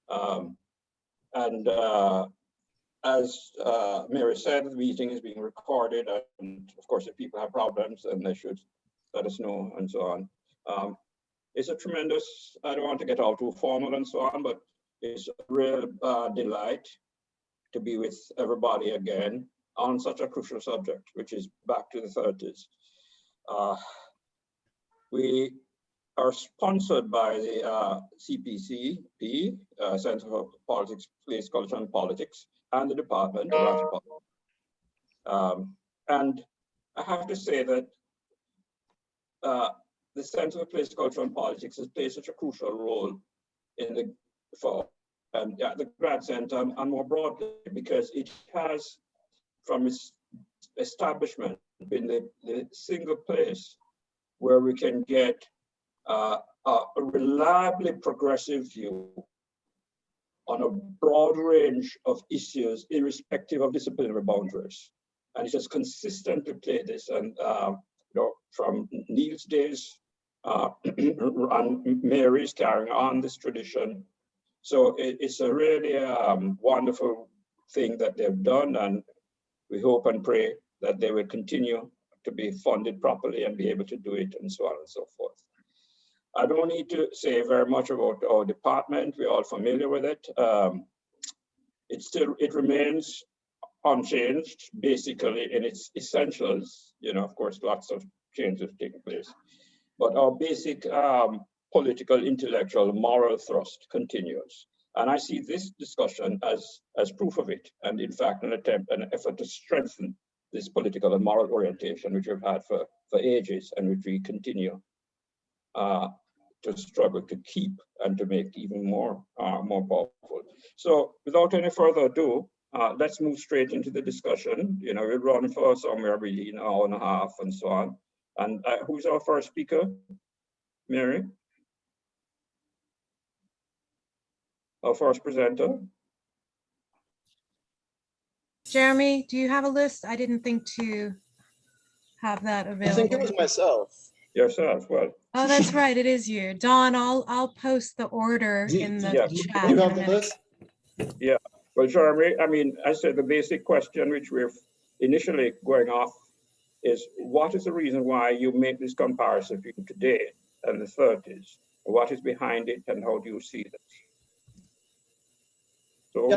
And as Mary said, the meeting is being recorded, and of course, if people have problems, then they should let us know, and so on. It's a tremendous, I don't want to get all too formal and so on, but it's a real delight to be with everybody again on such a crucial subject, which is back to the 30s. We are sponsored by the CPCP, Center for Politics, Place, Culture, and Politics, and the Department of Anthropology. And I have to say that the Center for Place, Culture, and Politics has played such a crucial role in the Grad Center and more broadly, because it has, from its establishment, been the single place where we can get a reliably progressive view on a broad range of issues, irrespective of disciplinary boundaries. And it has consistently played this, and from Neil's days, and Mary's carrying on this tradition. So it's a really wonderful thing that they've done, and we hope and pray that they will continue to be funded properly and be able to do it, and so on and so forth. I don't need to say very much about our department. We're all familiar with it. It remains unchanged, basically, in its essentials. Of course, lots of changes taking place. But our basic political, intellectual, moral thrust continues. And I see this discussion as proof of it, and in fact, an effort to strengthen this political and moral orientation, which we've had for ages, and which we continue to struggle to keep and to make even more powerful. So without any further ado, let's move straight into the discussion. We'll run for somewhere really an hour and a half and so on. And who's our first speaker? Mary? Our first presenter? Jeremy, do you have a list? I didn't think to have that available. I think it was myself. Yourself, well. Oh, that's right, it is you. Dawn, I'll post the order in the chat. You have the list? Yeah, well, Jeremy, I said the basic question which we're initially going off is, what is the reason why you make this comparison between today and the 30s? What is behind it, and how do you see this? So,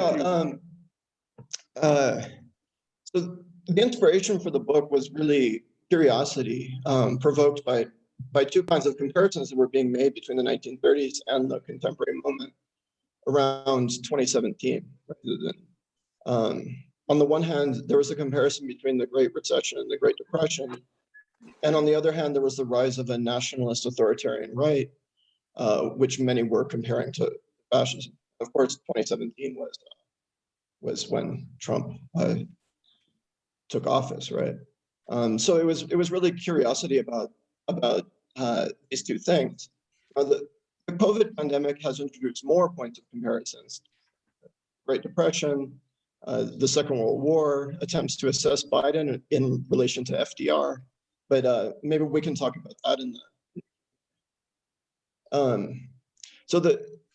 so the inspiration for the book was really curiosity, provoked by two kinds of comparisons that were being made between the 1930s and the contemporary moment around 2017. On the one hand, there was a comparison between the Great Recession and the Great Depression. And on the other hand, there was the rise of a nationalist authoritarian right, which many were comparing to fascism. Of course, 2017 was when Trump took office, right? So it was really curiosity about these two things. The COVID pandemic has introduced more points of comparisons. Great Depression, the Second World War, attempts to assess Biden in relation to FDR, but maybe we can talk about that in the.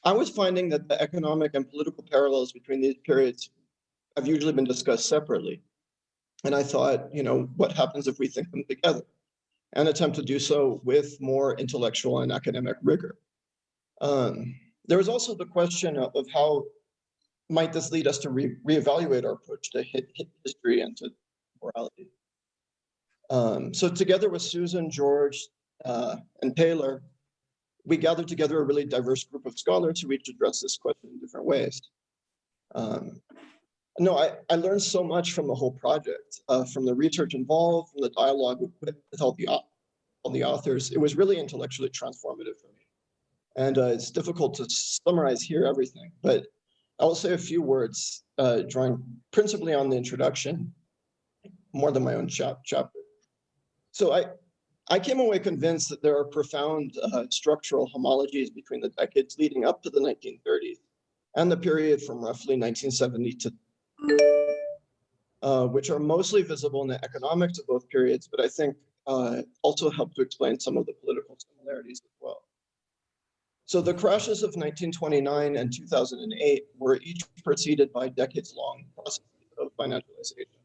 I was finding that the economic and political parallels between these periods have usually been discussed separately. And I thought, what happens if we think them together and attempt to do so with more intellectual and academic rigor? There was also the question of how might this lead us to reevaluate our approach to history and to morality. So together with Susan, George, and Taylor, we gathered together a really diverse group of scholars who each address this question in different ways. I learned so much from the whole project, from the research involved, from the dialogue with all the authors. It was really intellectually transformative for me. And it's difficult to summarize here everything, but I will say a few words, drawing principally on the introduction, more than my own chapter. So I came away convinced that there are profound structural homologies between the decades leading up to the 1930s and the period from roughly 1970 to which are mostly visible in the economics of both periods, but I think also help to explain some of the political similarities as well. So the crashes of 1929 and 2008 were each preceded by decades-long processes of financialization.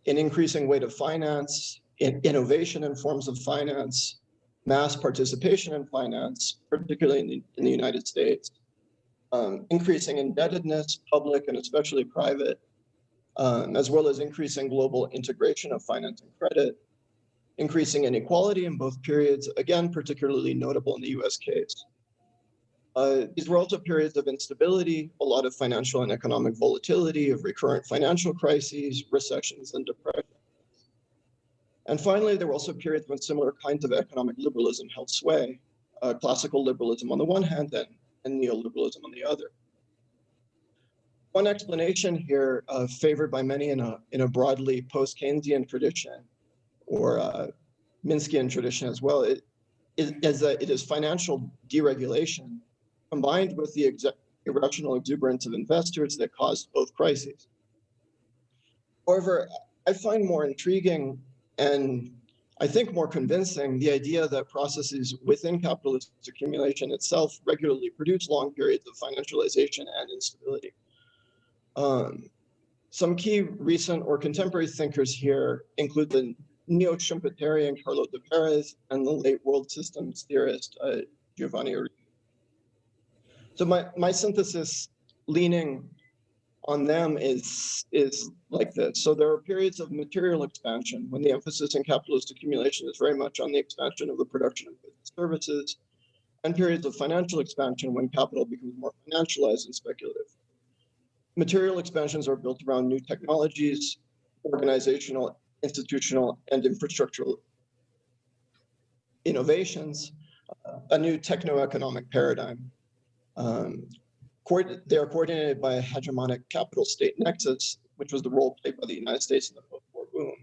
An increasing weight of finance, innovation in forms of finance, mass participation in finance, particularly in the United States, increasing indebtedness, public and especially private, as well as increasing global integration of finance and credit, increasing inequality in both periods, again, particularly notable in the US case. These were also periods of instability, a lot of financial and economic volatility, of recurrent financial crises, recessions, and depressions. And finally, there were also periods when similar kinds of economic liberalism held sway, classical liberalism on the one hand and neoliberalism on the other. One explanation here, favored by many in a broadly post-Keynesian tradition, or Minskian tradition as well, is that it is financial deregulation combined with the irrational exuberance of investors that caused both crises. However, I find more intriguing and I think more convincing the idea that processes within capitalist accumulation itself regularly produce long periods of financialization and instability. Some key recent or contemporary thinkers here include the neo-Schumpeterian Carlo de Perez and the late world systems theorist Giovanni Arrighi. So my synthesis leaning on them is like this. So there are periods of material expansion when the emphasis in capitalist accumulation is very much on the expansion of the production of goods and services, and periods of financial expansion when capital becomes more financialized and speculative. Material expansions are built around new technologies, organizational, institutional, and infrastructural innovations, a new techno-economic paradigm. They are coordinated by a hegemonic capital state nexus, which was the role played by the United States in the post-war boom.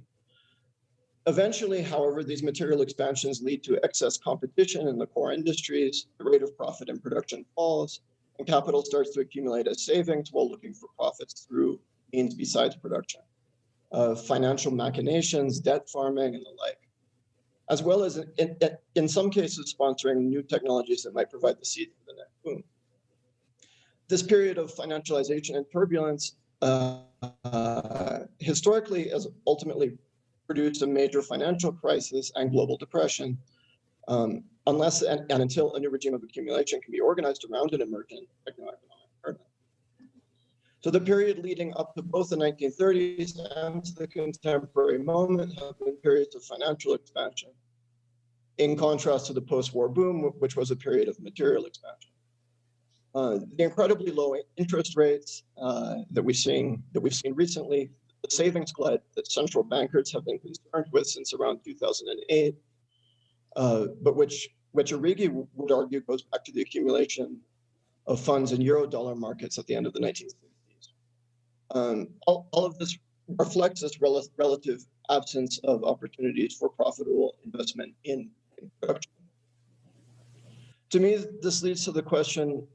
Eventually, however, these material expansions lead to excess competition in the core industries, the rate of profit in production falls, and capital starts to accumulate as savings while looking for profits through means besides production. Financial machinations, debt farming, and the like, as well as in some cases sponsoring new technologies that might provide the seed for the next boom. This period of financialization and turbulence historically has ultimately produced a major financial crisis and global depression, unless and until a new regime of accumulation can be organized around an emergent techno-economic paradigm. So the period leading up to both the 1930s and to the contemporary moment have been periods of financial expansion, in contrast to the post-war boom, which was a period of material expansion. The incredibly low interest rates that we've seen recently, the savings glut that central bankers have been concerned with since around 2008, but which Arrighi would argue goes back to the accumulation of funds in Eurodollar markets at the end of the 1960s. All of this reflects this relative absence of opportunities for profitable investment in production. To me, this leads to the question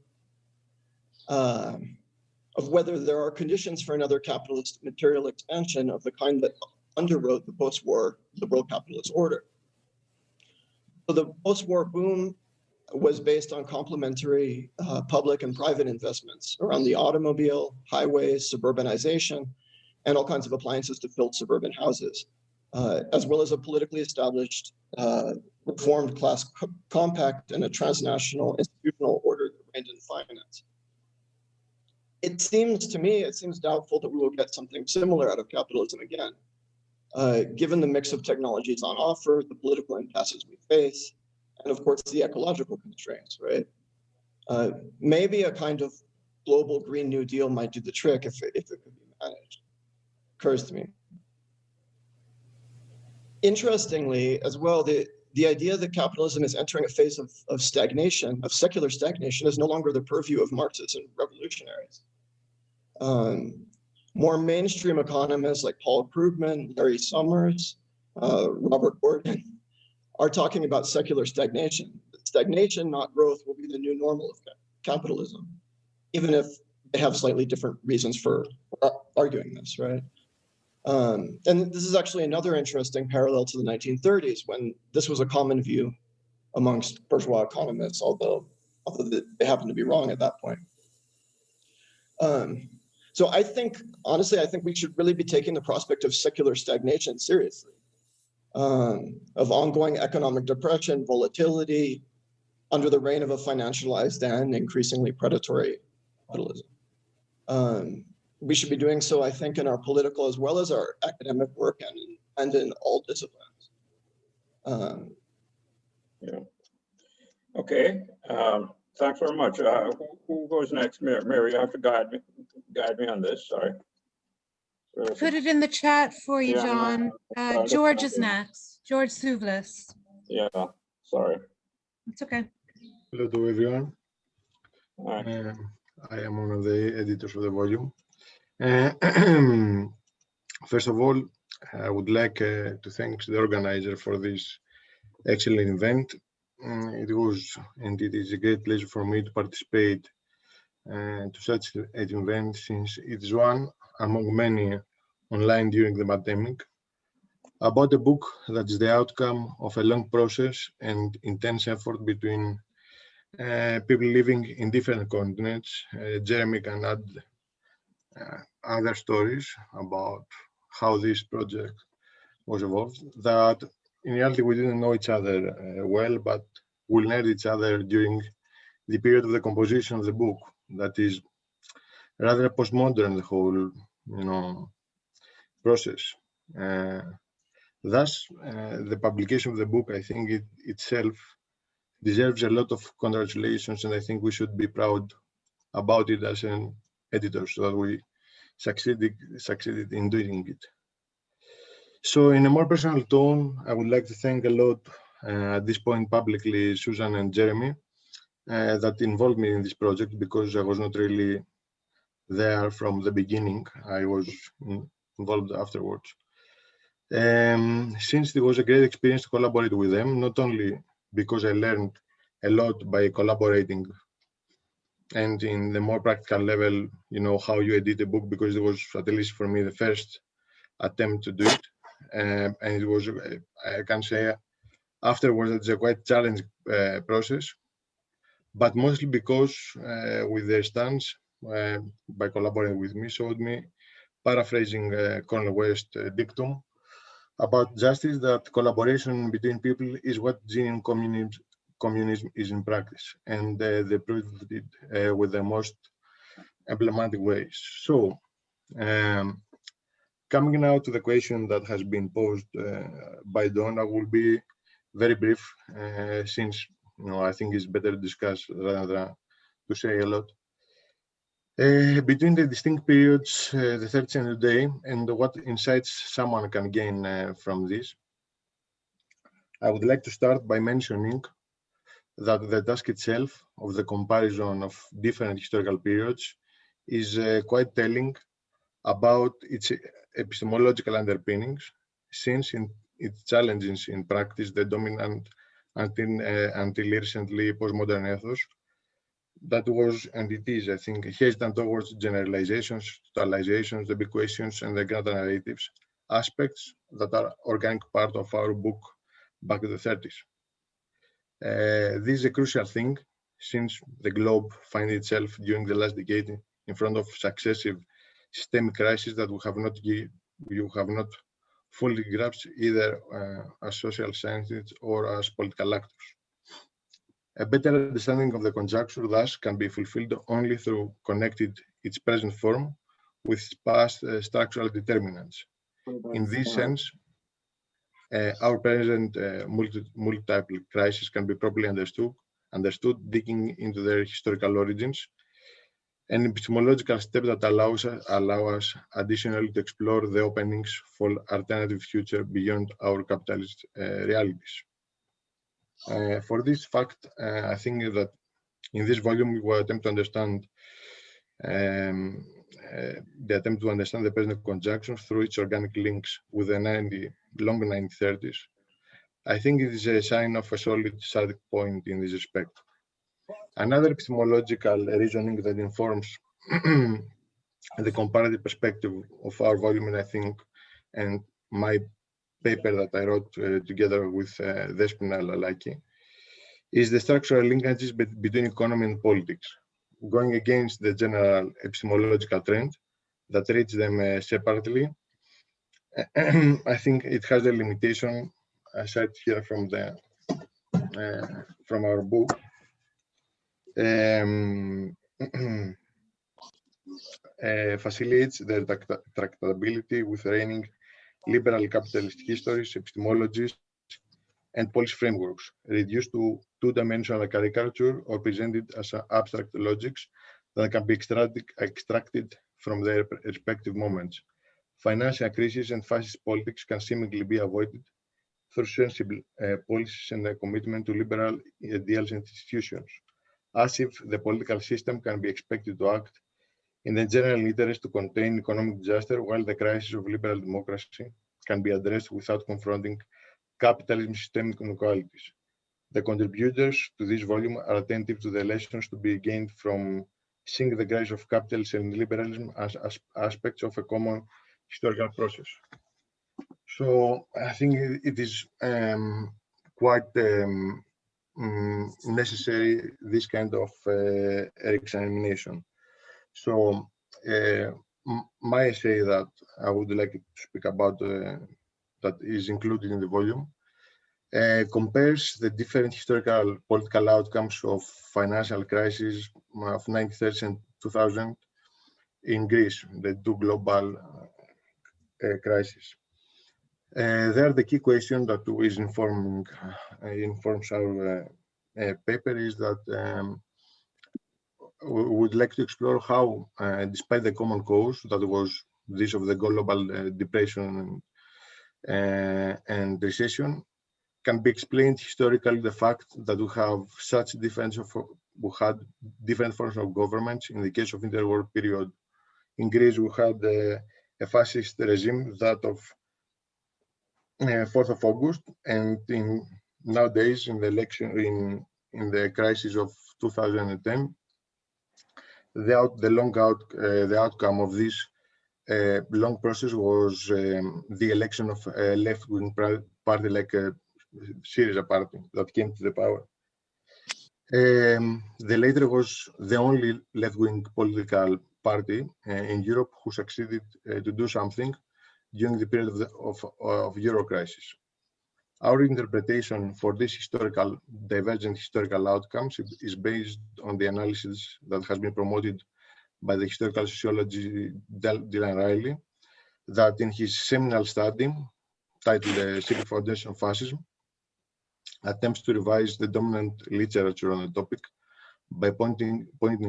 of whether there are conditions for another capitalist material expansion of the kind that underwrote the post-war liberal capitalist order. So the post-war boom was based on complementary public and private investments around the automobile, highways, suburbanization, and all kinds of appliances to fill suburban houses, as well as a politically established reformed class compact and a transnational institutional order that reigned in finance. It seems doubtful that we will get something similar out of capitalism again, given the mix of technologies on offer, the political impasses we face, and of course the ecological constraints, right? Maybe a kind of global Green New Deal might do the trick if it could be managed, occurs to me. Interestingly, as well, the idea that capitalism is entering a phase of stagnation, of secular stagnation, is no longer the purview of Marxists and revolutionaries. More mainstream economists like Paul Krugman, Larry Summers, Robert Gordon, are talking about secular stagnation. Stagnation, not growth, will be the new normal of capitalism, even if they have slightly different reasons for arguing this, right? And this is actually another interesting parallel to the 1930s, when this was a common view amongst bourgeois economists, although they happen to be wrong at that point. So I think, honestly, I think we should really be taking the prospect of secular stagnation seriously, of ongoing economic depression, volatility, under the reign of a financialized and increasingly predatory capitalism. We should be doing so, I think, in our political as well as our academic work and in all disciplines. Yeah. Okay. Thanks very much. Who goes next? Mary, you have to guide me on this. Sorry. Put it in the chat for you, Yeah, John. no, George is next. George Souvlis. Yeah. Sorry. It's okay. Hello to everyone. All right. I am one of the editors of the volume. First of all, I would like to thank the organizer for this excellent event. It was and it is a great pleasure for me to participate to such an event, since it is one among many online during the pandemic, about a book that is the outcome of a long process and intense effort between people living in different continents. Jeremy can add other stories about how this project was evolved, that in reality we didn't know each other well, but we learned each other during the period of the composition of the book. That is rather postmodern, the whole, process. Thus, the publication of the book, I think it itself deserves a lot of congratulations, and I think we should be proud about it as an editor, so that we succeeded in doing it. So in a more personal tone, I would like to thank a lot at this point publicly Susan and Jeremy that involved me in this project, because I was not really there from the beginning. I was involved afterwards. Since it was a great experience to collaborate with them, not only because I learned a lot by collaborating and in the more practical level, how you edit a book, because it was, at least for me, the first attempt to do it. And it was, I can say afterwards, it's a quite challenging process, but mostly because with their stance, by collaborating with me, showed me, paraphrasing Cornel West dictum about justice, that collaboration between people is what genuine communism is in practice, and they proved it with the most emblematic ways. So, coming now to the question that has been posed by Don, I will be very brief, since I think it's better to discuss rather than to say a lot. Between the distinct periods, the third century today, and what insights someone can gain from this, I would like to start by mentioning that the task itself of the comparison of different historical periods is quite telling about its epistemological underpinnings, since it challenges in practice the dominant until recently postmodern ethos that was, and it is, I think, hesitant towards generalizations, totalizations, the big questions, and the grand narratives, aspects that are organic part of our book back in the 30s. This is a crucial thing, since the globe finds itself during the last decade in front of successive systemic crises that you have not fully grasped, either as social scientists or as political actors. A better understanding of the conjuncture, thus, can be fulfilled only through connecting its present form with its past structural determinants. In this sense, our present multiple crises can be properly understood, digging into their historical origins, an epistemological step that allow us additionally to explore the openings for alternative future beyond our capitalist realities. For this fact, I think that in this volume we will attempt to understand the present conjunctions through its organic links with the long 1930s. I think it is a sign of a solid starting point in this respect. Another epistemological reasoning that informs the comparative perspective of our volume, and I think, and my paper that I wrote together with Despina Lalaki, is the structural linkages between economy and politics, going against the general epistemological trend that treats them separately. I think it has a limitation, aside here from our book. Facilitates their tractability with reigning liberal capitalist histories, epistemologies, and policy frameworks, reduced to two-dimensional caricature or presented as abstract logics that can be extracted from their respective moments. Financial crises and fascist politics can seemingly be avoided through sensible policies and a commitment to liberal ideals and institutions, as if the political system can be expected to act in the general interest to contain economic disaster, while the crisis of liberal democracy can be addressed without confronting capitalism's systemic inequalities. The contributors to this volume are attentive to the lessons to be gained from seeing the rise of capitalism and liberalism as aspects of a common historical process. So I think it is quite necessary, this kind of examination. So my essay that I would like to speak about that is included in the volume compares the different historical political outcomes of financial crises of 1930s and 2000 in Greece, the two global crises. There, the key question that is informs our paper is that we would like to explore how, despite the common cause that was this of the global depression and recession, can be explained historically the fact that we have such we had different forms of governments. In the case of interwar period, in Greece we had a fascist regime, that of 4th of August, and nowadays in the election, in the crisis of 2010, the outcome of this long process was the election of a left-wing party like Syriza party that came to the power. The latter was the only left-wing political party in Europe who succeeded to do something during the period of Euro crisis. Our interpretation for this divergent historical outcomes is based on the analysis that has been promoted by the historical sociologist Dylan Riley, that in his seminal study titled The Civil Foundation of Fascism, attempts to revise the dominant literature on the topic by pointing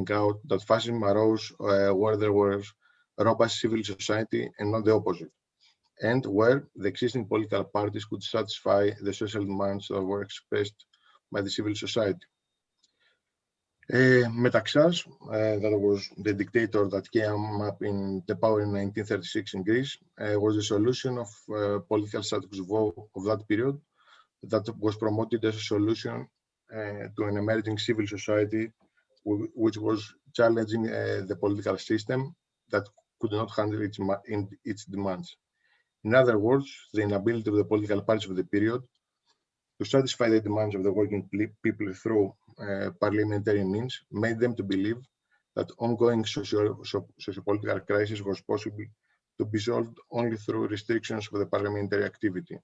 out that fascism arose where there was a robust civil society and not the opposite, and where the existing political parties could satisfy the social demands that were expressed by the civil society. Metaxas, that was the dictator that came up in the power in 1936 in Greece, was the solution of political status quo of that period, that was promoted as a solution to an emerging civil society which was challenging the political system that could not handle its demands. In other words, the inability of the political parties of the period to satisfy the demands of the working people through parliamentary means made them to believe that ongoing socio-political crisis was possible to be solved only through restrictions of the parliamentary activity,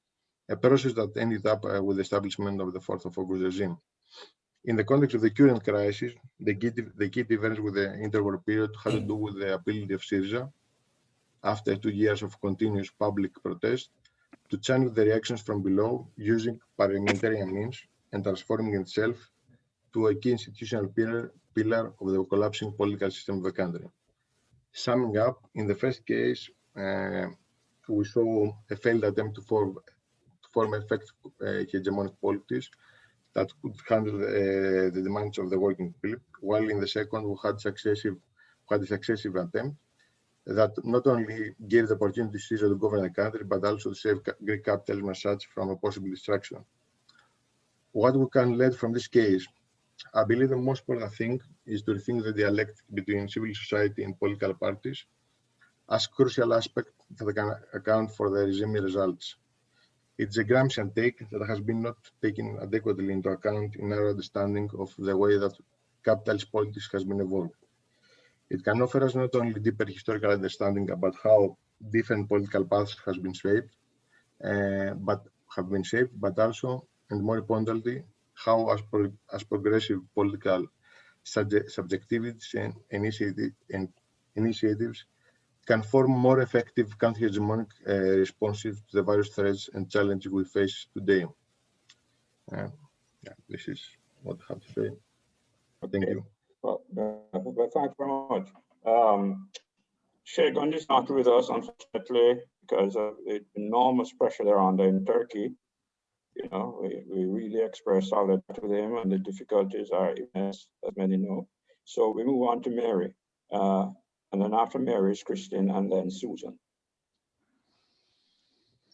a process that ended up with the establishment of the 4th of August regime. In the context of the current crisis, the key difference with the interwar period had to do with the ability of Syriza, after 2 years of continuous public protest, to channel the reactions from below using parliamentary means and transforming itself to a key institutional pillar of the collapsing political system of the country. Summing up, in the first case, we saw a failed attempt to form effective hegemonic policies that could handle the demands of the working people, while in the second we had a successive attempt that not only gave the opportunity to Syriza to govern the country, but also to save Greek capitalism as such from a possible destruction. What we can learn from this case, I believe the most important thing is to rethink the dialectic between civil society and political parties as crucial aspect that can account for the regime results. It's a Gramscian take that has been not taken adequately into account in our understanding of the way that capitalist politics has been evolved. It can offer us not only deeper historical understanding about how different political paths has been shaped, but also, and more importantly, how as progressive political subjectivities and initiatives can form more effective counter-hegemonic responses to the various threats and challenges we face today. This is what I have to say. Thank you. Well, thanks very much. Sheikh is not with us, unfortunately, because of the enormous pressure they're under in Turkey. You know, we really express solidarity with him, and the difficulties are immense, as many know. So we move on to Mary, and then after Mary is Christine, and then Susan.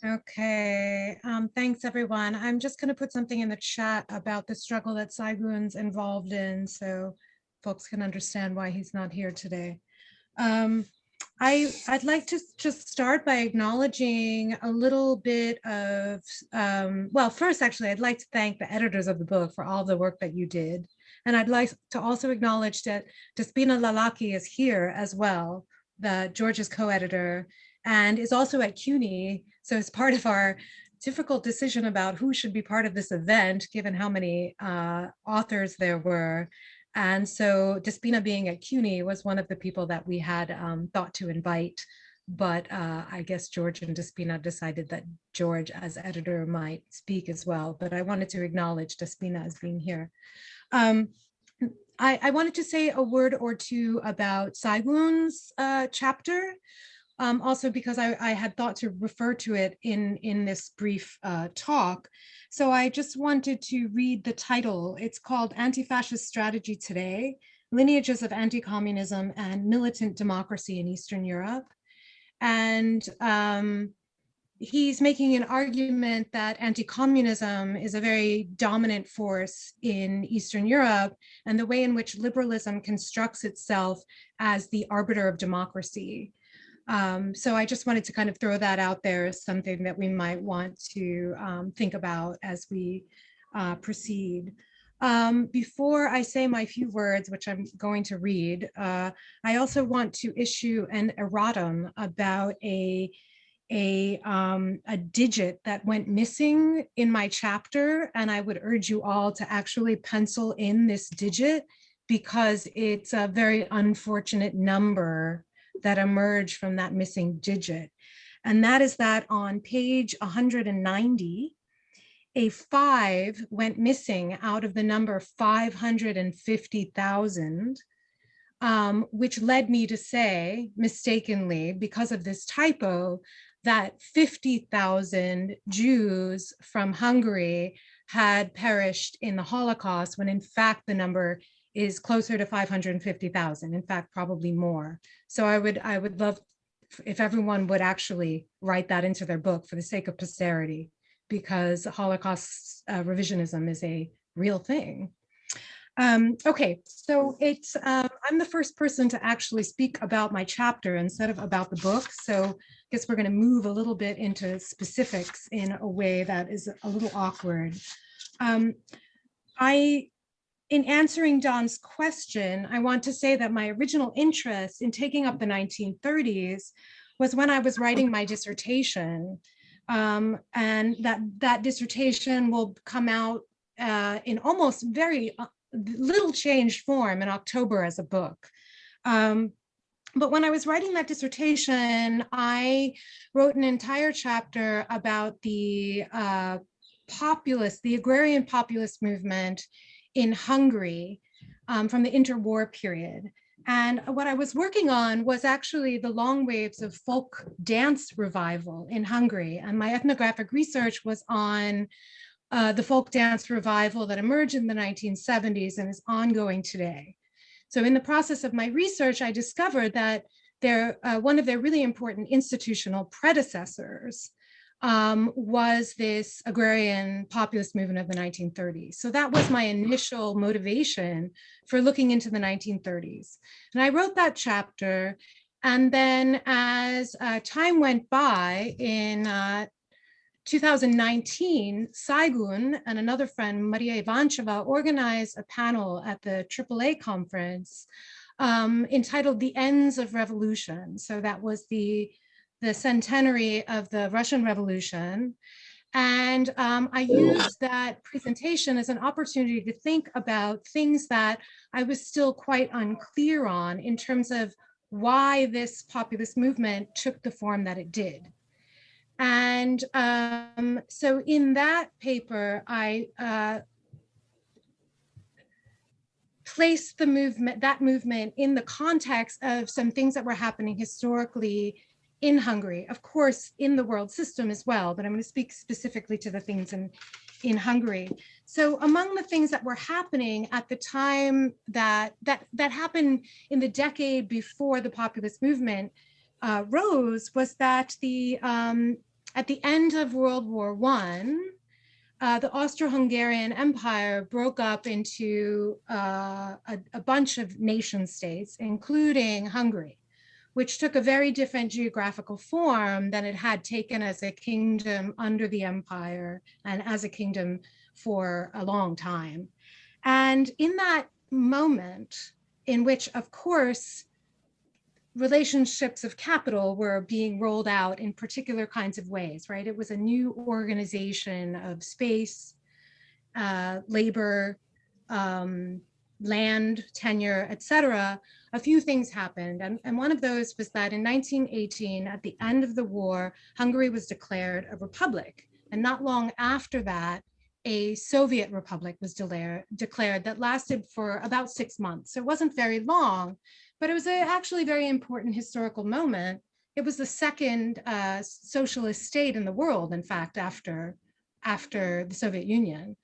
Okay, thanks everyone. I'm just going to put something in the chat about the struggle that Saigun's involved in, so folks can understand why he's not here today. I'd like to just start by acknowledging a little bit of, well, first, actually, I'd like to thank the editors of the book for all the work that you did. And I'd like to also acknowledge that Despina Lalaki is here as well, George's co-editor, and is also at CUNY. So as part of our difficult decision about who should be part of this event, given how many authors there were. And so Despina being at CUNY was one of the people that we had thought to invite, but I guess George and Despina decided that George as editor might speak as well, but I wanted to acknowledge Despina as being here. I wanted to say a word or two about Saigun's chapter, also because I had thought to refer to it in this brief talk. So I just wanted to read the title. It's called Anti-Fascist Strategy Today, Lineages of Anti-Communism and Militant Democracy in Eastern Europe. And he's making an argument that anti-communism is a very dominant force in Eastern Europe and the way in which liberalism constructs itself as the arbiter of democracy. So I just wanted to kind of throw that out there as something that we might want to think about as we proceed. Before I say my few words, which I'm going to read, I also want to issue an erratum about a digit that went missing in my chapter, and I would urge you all to actually pencil in this digit because it's a very unfortunate number that emerged from that missing digit. And that is that on page 190, a 5 went missing out of the number 550,000, which led me to say, mistakenly, because of this typo, that 50,000 Jews from Hungary had perished in the Holocaust, when in fact the number is closer to 550,000, in fact, probably more. So I would love if everyone would actually write that into their book for the sake of posterity, because Holocaust revisionism is a real thing. Okay, so it's I'm the first person to actually speak about my chapter instead of about the book. So I guess we're going to move a little bit into specifics in a way that is a little awkward. In answering Don's question, I want to say that my original interest in taking up the 1930s was when I was writing my dissertation, and that dissertation will come out in almost very little changed form in October as a book. But when I was writing that dissertation, I wrote an entire chapter about the agrarian populist movement in Hungary from the interwar period. And what I was working on was actually the long waves of folk dance revival in Hungary. And my ethnographic research was on the folk dance revival that emerged in the 1970s and is ongoing today. So in the process of my research, I discovered that one of their really important institutional predecessors was this agrarian populist movement of the 1930s. So that was my initial motivation for looking into the 1930s. And I wrote that chapter. And then as time went by in 2019, Saigun and another friend, Maria Ivancheva, organized a panel at the AAA conference entitled The Ends of Revolution. So that was the centenary of the Russian Revolution. And I used that presentation as an opportunity to think about things that I was still quite unclear on in terms of why this populist movement took the form that it did. And so in that paper, I placed the movement in the context of some things that were happening historically in Hungary, of course, in the world system as well, but I'm going to speak specifically to the things in Hungary. So among the things that were happening at the time that happened in the decade before the populist movement rose was that at the end of World War I, the Austro-Hungarian Empire broke up into a bunch of nation states, including Hungary, which took a very different geographical form than it had taken as a kingdom under the empire and as a kingdom for a long time. And in that moment, in which, of course, relationships of capital were being rolled out in particular kinds of ways, right? It was a new organization of space, labor, land, tenure, etc. A few things happened. And one of those was that in 1918, at the end of the war, Hungary was declared a republic. And not long after that, a Soviet republic was declared that lasted for about 6 months. So it wasn't very long, but it was actually a very important historical moment. It was the second socialist state in the world, in fact, after the Soviet Union.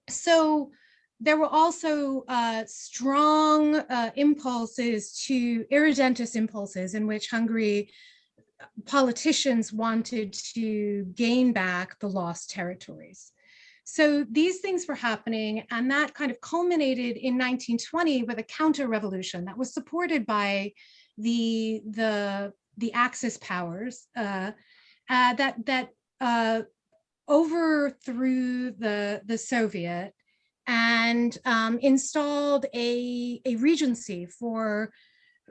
So there were also strong irredentist impulses in which Hungary politicians wanted to gain back the lost territories. So these things were happening, and that kind of culminated in 1920 with a counter-revolution that was supported by the Axis powers that overthrew the Soviet and installed a regency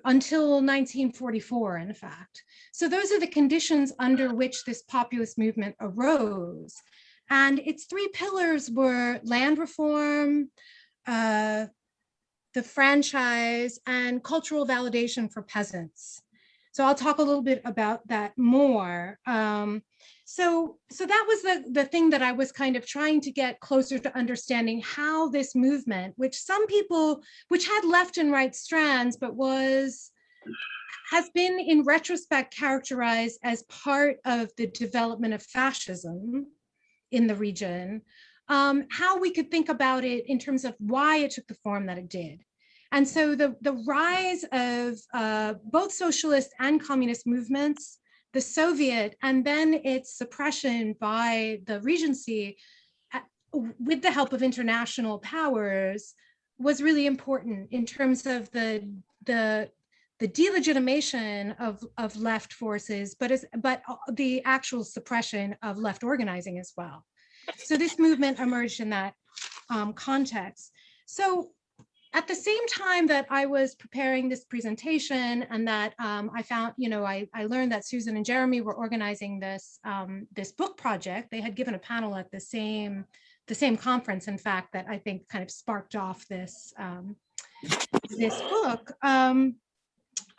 until 1944, in fact. So those are the conditions under which this populist movement arose. And its three pillars were land reform, the franchise, and cultural validation for peasants. So I'll talk a little bit about that more. So that was the thing that I was kind of trying to get closer to understanding how this movement, which had left and right strands, but has been in retrospect characterized as part of the development of fascism in the region, how we could think about it in terms of why it took the form that it did. And so the rise of both socialist and communist movements, the Soviet, and then its suppression by the Regency with the help of international powers was really important in terms of the delegitimation of left forces, but the actual suppression of left organizing as well. So this movement emerged in that context. So at the same time that I was preparing this presentation and that I found, I learned that Susan and Jeremy were organizing this book project. They had given a panel at the same conference, in fact, that I think kind of sparked off this book.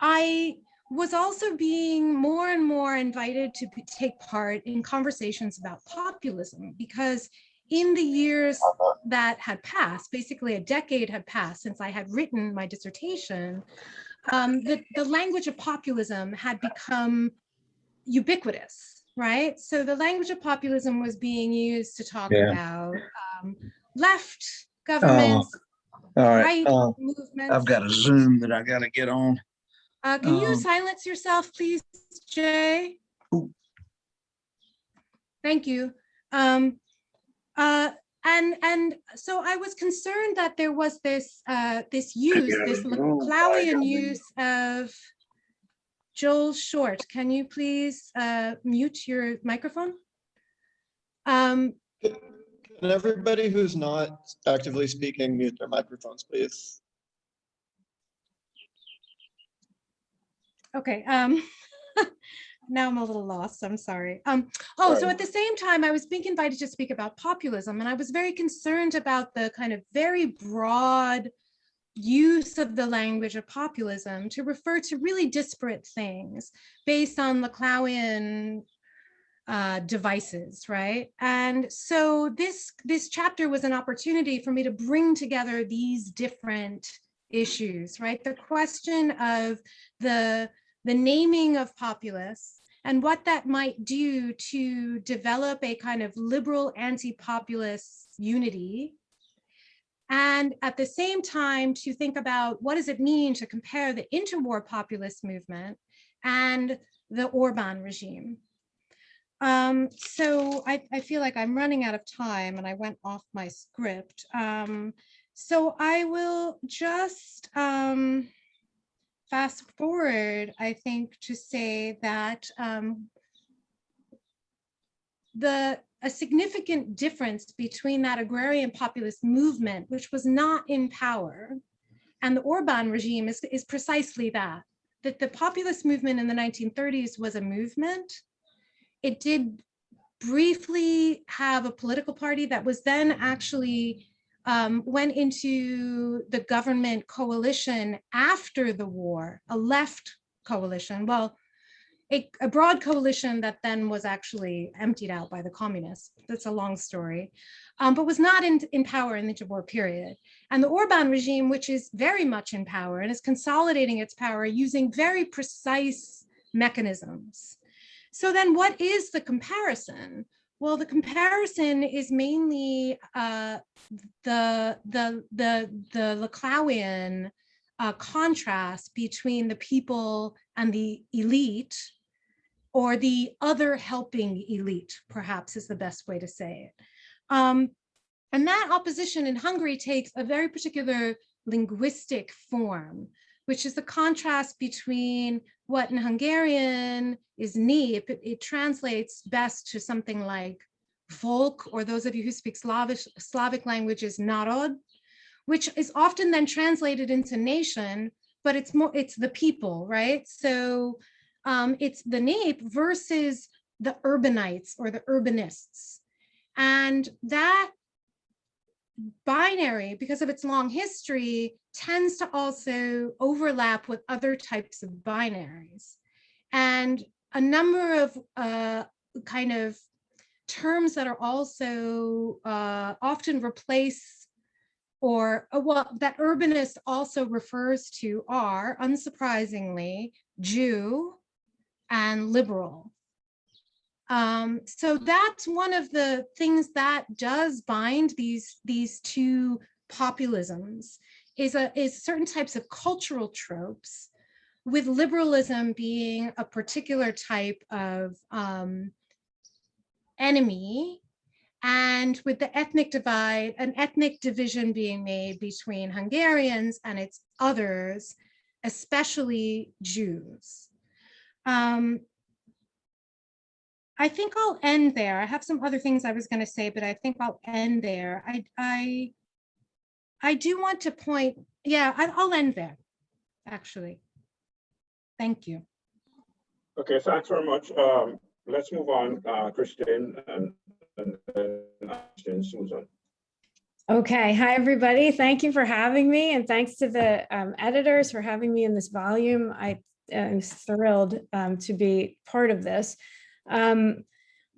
I was also being more and more invited to take part in conversations about populism, because in the years that had passed, basically a decade had passed since I had written my dissertation, the language of populism had become ubiquitous, right? So the language of populism was being used to talk about left governments, right movements. I've got a Zoom that I got to get on. Can you silence yourself, please, Jay? Ooh. Thank you. And so I was concerned that there was this Maclaulian use of Joel Short, can you please mute your microphone? Can everybody who's not actively speaking mute their microphones, please? Okay. Now I'm a little lost. I'm sorry. So at the same time, I was being invited to speak about populism, and I was very concerned about the kind of very broad use of the language of populism to refer to really disparate things based on Laclauian devices, right? And so this chapter was an opportunity for me to bring together these different issues, right? The question of the naming of populists and what that might do to develop a kind of liberal anti-populist unity. And at the same time, to think about what does it mean to compare the interwar populist movement and the Orban regime. So I feel like I'm running out of time and I went off my script. So I will just fast forward, I think, to say that a significant difference between that agrarian populist movement, which was not in power, and the Orban regime is precisely that the populist movement in the 1930s was a movement. It did briefly have a political party that was then actually went into the government coalition after the war, a left coalition. Well, a broad coalition that then was actually emptied out by the communists. That's a long story, but was not in power in the interwar period. And the Orban regime, which is very much in power and is consolidating its power using very precise mechanisms. So then what is the comparison? Well, the comparison is mainly the Laclauian contrast between the people and the elite, or the other helping elite, perhaps is the best way to say it. And that opposition in Hungary takes a very particular linguistic form, which is the contrast between what in Hungarian is nép. It translates best to something like folk, or those of you who speak Slavic languages, národ, which is often then translated into nation, but it's the people, right? So it's the nép versus the urbanites or the urbanists. And that binary, because of its long history, tends to also overlap with other types of binaries. And a number of kind of terms that are also often replace or, well, that urbanist also refers to are, unsurprisingly, Jew and liberal. So that's one of the things that does bind these two populisms, is certain types of cultural tropes, with liberalism being a particular type of enemy, and with the ethnic divide, an ethnic division being made between Hungarians and its others, especially Jews. I think I'll end there. I have some other things I was going to say, but I think I'll end there. I do want to point, yeah, I'll end there, actually. Thank you. Okay, thanks very much. Let's move on, Christine, and then Susan. Okay, hi everybody. Thank you for having me, and thanks to the editors for having me in this volume. I am thrilled to be part of this.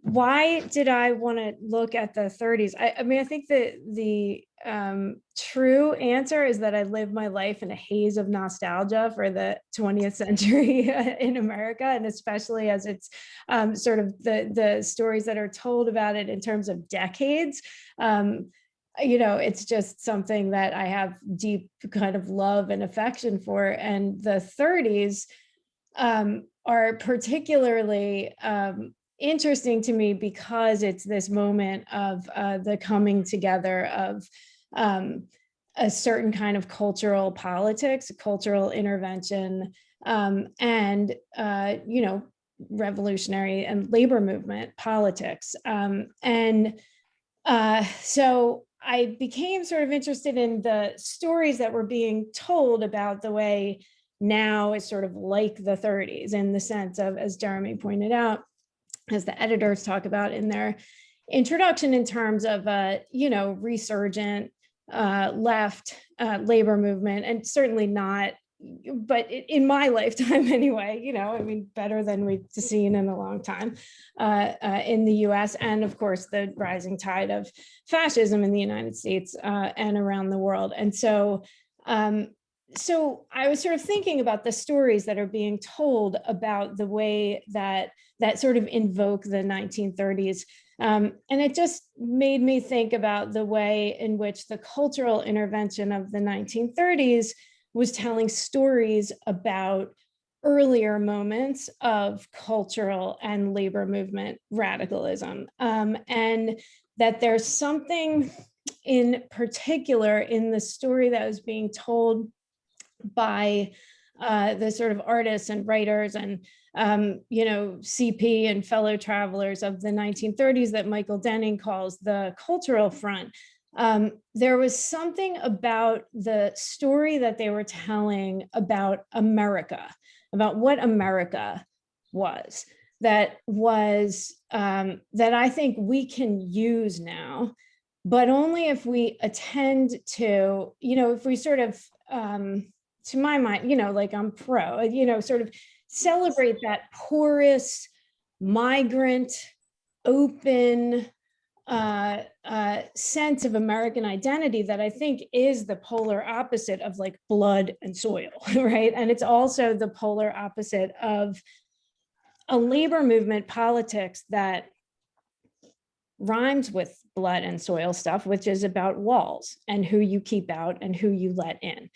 Why did I want to look at the 30s? I mean, I think the true answer is that I lived my life in a haze of nostalgia for the 20th century in America, and especially as it's sort of the stories that are told about it in terms of decades. You know, it's just something that I have deep kind of love and affection for, and the 30s are particularly interesting to me because it's this moment of the coming together of a certain kind of cultural politics, cultural intervention, and, revolutionary and labor movement politics. So I became sort of interested in the stories that were being told about the way now is sort of like the 30s, in the sense of, as Jeremy pointed out, as the editors talk about in their introduction, in terms of resurgent left labor movement, and certainly not, but in my lifetime anyway, better than we've seen in a long time in the US, and of course the rising tide of fascism in the United States and around the world. And so so I was sort of thinking about the stories that are being told about the way that sort of invoke the 1930s. And it just made me think about the way in which the cultural intervention of the 1930s was telling stories about earlier moments of cultural and labor movement radicalism. And that there's something in particular in the story that was being told by the sort of artists and writers and CP and fellow travelers of the 1930s that Michael Denning calls the cultural front. There was something about the story that they were telling about America, about what America was, that I think we can use now, but only if we attend to, if we sort of, to my mind, like I'm pro, sort of celebrate that porous, migrant, open sense of American identity that I think is the polar opposite of like blood and soil, right? And it's also the polar opposite of a labor movement politics that rhymes with blood and soil stuff, which is about walls and who you keep out and who you let in.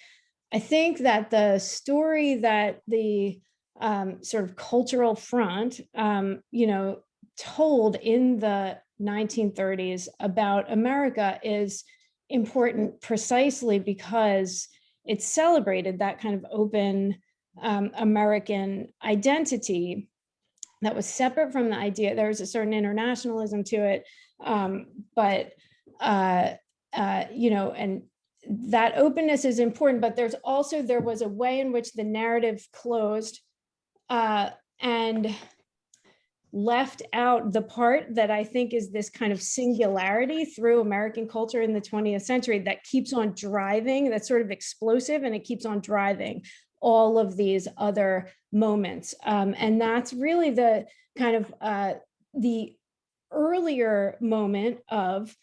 I think that the story that the sort of cultural front, told in the 1930s about America is important precisely because it celebrated that kind of open American identity that was separate from the idea. There was a certain internationalism to it, but and that openness is important, but there was a way in which the narrative closed and left out the part that I think is this kind of singularity through American culture in the 20th century that keeps on driving, that's sort of explosive, and it keeps on driving all of these other moments. And that's really the kind of the earlier moment of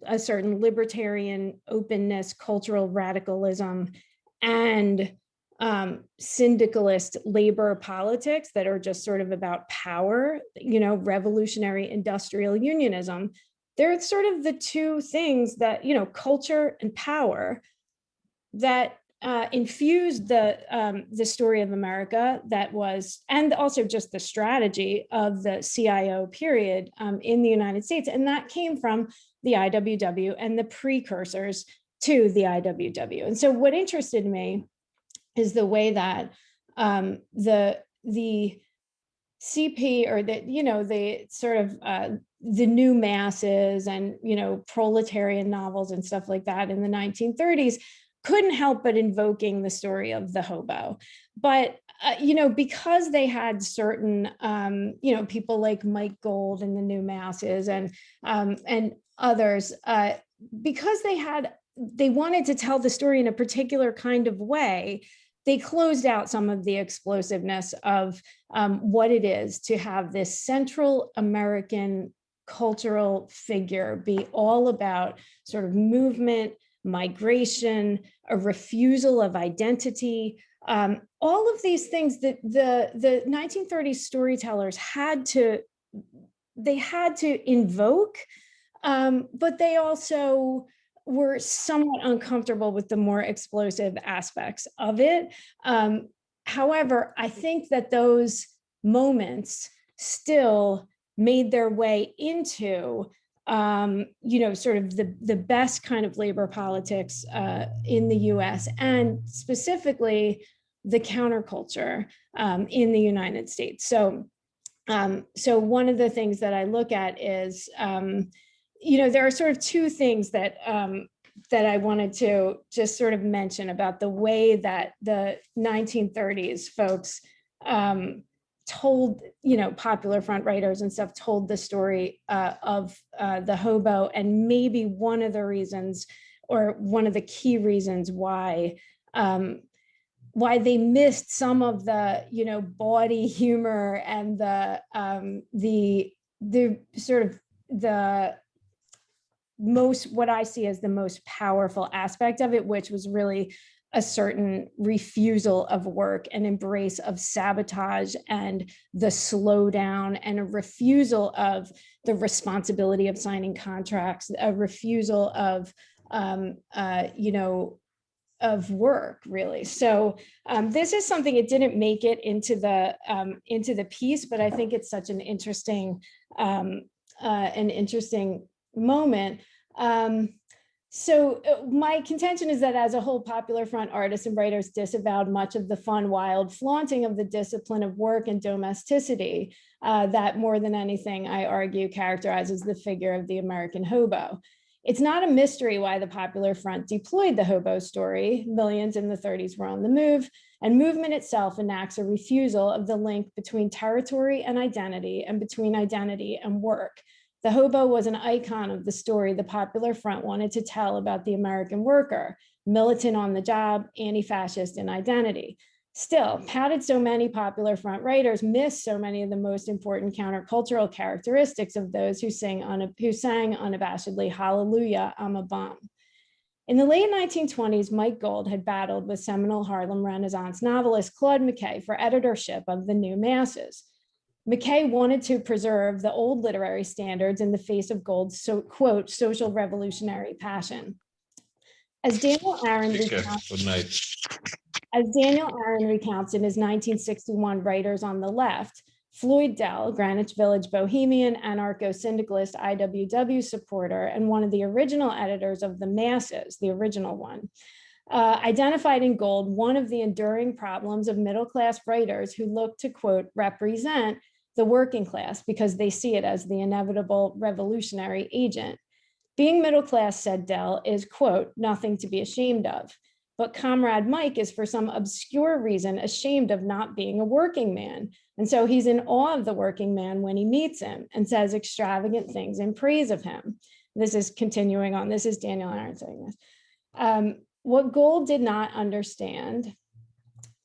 a certain libertarian openness, cultural radicalism, and syndicalist labor politics that are just sort of about power, revolutionary industrial unionism. They're sort of the two things that, culture and power that infused the story of America that was, and also just the strategy of the CIO period in the United States. And that came from the IWW and the precursors to the IWW. And so what interested me is the way that the CP, or the sort of the new masses and proletarian novels and stuff like that in the 1930s couldn't help but invoking the story of the hobo. But because they had certain people like Mike Gold and the new masses and others, because they wanted to tell the story in a particular kind of way, they closed out some of the explosiveness of what it is to have this Central American cultural figure be all about sort of movement, migration, a refusal of identity, all of these things that the 1930s storytellers had to invoke, but they also were somewhat uncomfortable with the more explosive aspects of it. However, I think that those moments still made their way into sort of the best kind of labor politics in the US, and specifically the counterculture in the United States. So one of the things that I look at is, there are sort of two things that that I wanted to just sort of mention about the way that the 1930s folks told, popular front writers and stuff told the story of the hobo, and maybe one of the reasons, or one of the key reasons why they missed some of the, bawdy humor and the sort of the most, what I see as the most powerful aspect of it, which was really a certain refusal of work, an embrace of sabotage and the slowdown, and a refusal of the responsibility of signing contracts, a refusal of, of work, really. So this is something, it didn't make it into the piece, but I think it's such an interesting moment. So my contention is that as a whole, popular front artists and writers disavowed much of the fun, wild flaunting of the discipline of work and domesticity that, more than anything, I argue, characterizes the figure of the American hobo. It's not a mystery why the popular front deployed the hobo story. Millions in the 30s were on the move, and movement itself enacts a refusal of the link between territory and identity, and between identity and work. The hobo was an icon of the story the popular front wanted to tell about the American worker, militant on the job, anti-fascist in identity. Still, how did so many popular front writers miss so many of the most important countercultural characteristics of those who sang unabashedly, "Hallelujah, I'm a bum"? In the late 1920s, Mike Gold had battled with seminal Harlem Renaissance novelist Claude McKay for editorship of The New Masses. McKay wanted to preserve the old literary standards in the face of Gold's, quote, social revolutionary passion. As Daniel Aaron recounts in his 1961 Writers on the Left, Floyd Dell, Greenwich Village bohemian, anarcho-syndicalist IWW supporter, and one of the original editors of The Masses, the original one, identified in Gold one of the enduring problems of middle-class writers who look to, quote, represent the working class because they see it as the inevitable revolutionary agent. Being middle class, said Dell, is, quote, nothing to be ashamed of. But Comrade Mike is, for some obscure reason, ashamed of not being a working man. And so he's in awe of the working man when he meets him and says extravagant things in praise of him. This is continuing on. This is Daniel Aaron saying this. What Gold did not understand,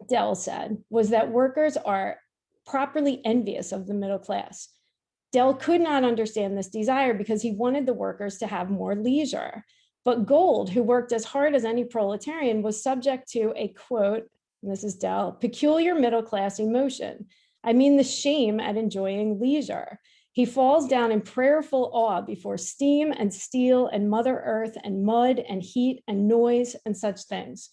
Dell said, was that workers are properly envious of the middle class. Dell could not understand this desire because he wanted the workers to have more leisure. But Gold, who worked as hard as any proletarian, was subject to a, quote, and this is Dell, peculiar middle class emotion. I mean the shame at enjoying leisure. He falls down in prayerful awe before steam and steel and Mother Earth and mud and heat and noise and such things.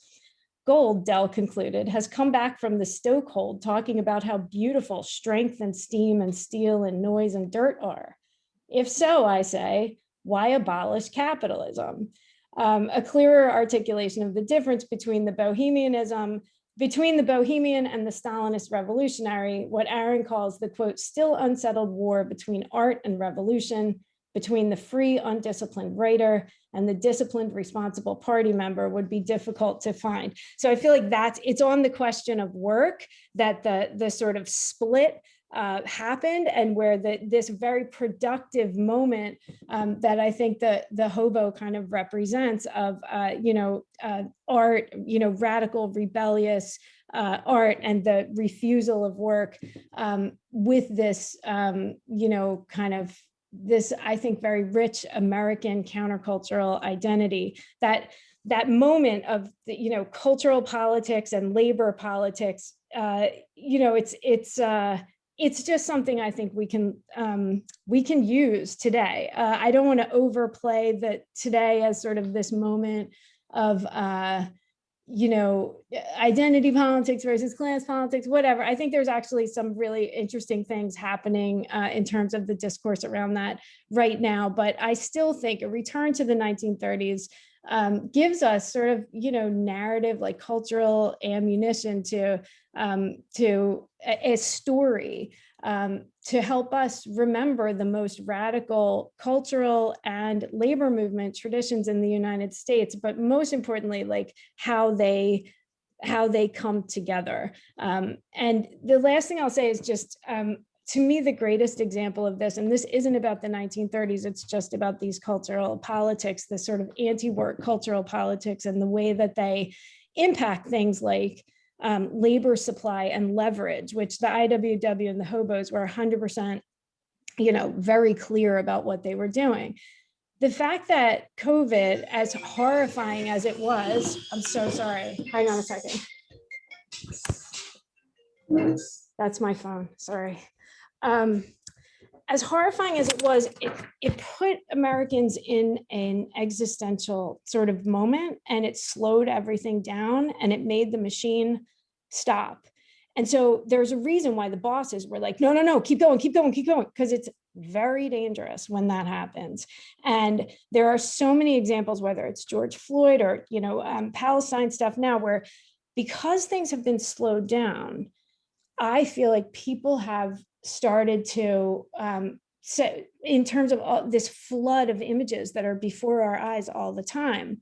Gold, Dell concluded, has come back from the stokehold talking about how beautiful strength and steam and steel and noise and dirt are. If so, I say, why abolish capitalism? A clearer articulation of the difference between the bohemian and the Stalinist revolutionary, what Aaron calls the, quote, still unsettled war between art and revolution, between the free, undisciplined writer and the disciplined, responsible party member, would be difficult to find. So I feel like it's on the question of work that the sort of split happened, and where this very productive moment that I think the hobo kind of represents of art, radical, rebellious art, and the refusal of work with this kind of this, I think, very rich American countercultural identity. That moment of the, cultural politics and labor politics, it's just something I think we can use today. I don't want to overplay that today as sort of this moment of identity politics versus class politics, whatever. I think there's actually some really interesting things happening in terms of the discourse around that right now. But I still think a return to the 1930s gives us sort of, narrative, like cultural ammunition to a story, to help us remember the most radical cultural and labor movement traditions in the United States, but most importantly, like how they come together. And the last thing I'll say is just, to me, the greatest example of this, and this isn't about the 1930s, it's just about these cultural politics, this sort of anti-work cultural politics and the way that they impact things like labor supply and leverage, which the IWW and the hobos were 100%, very clear about what they were doing. The fact that COVID, as horrifying as it was, I'm so sorry, hang on a second. That's my phone, sorry. As horrifying as it was, it put Americans in an existential sort of moment, and it slowed everything down, and it made the machine stop. And so there's a reason why the bosses were like, no, keep going, because it's very dangerous when that happens. And there are so many examples, whether it's George Floyd or, Palestine stuff now, where because things have been slowed down, I feel like people have started to, in terms of all this flood of images that are before our eyes all the time,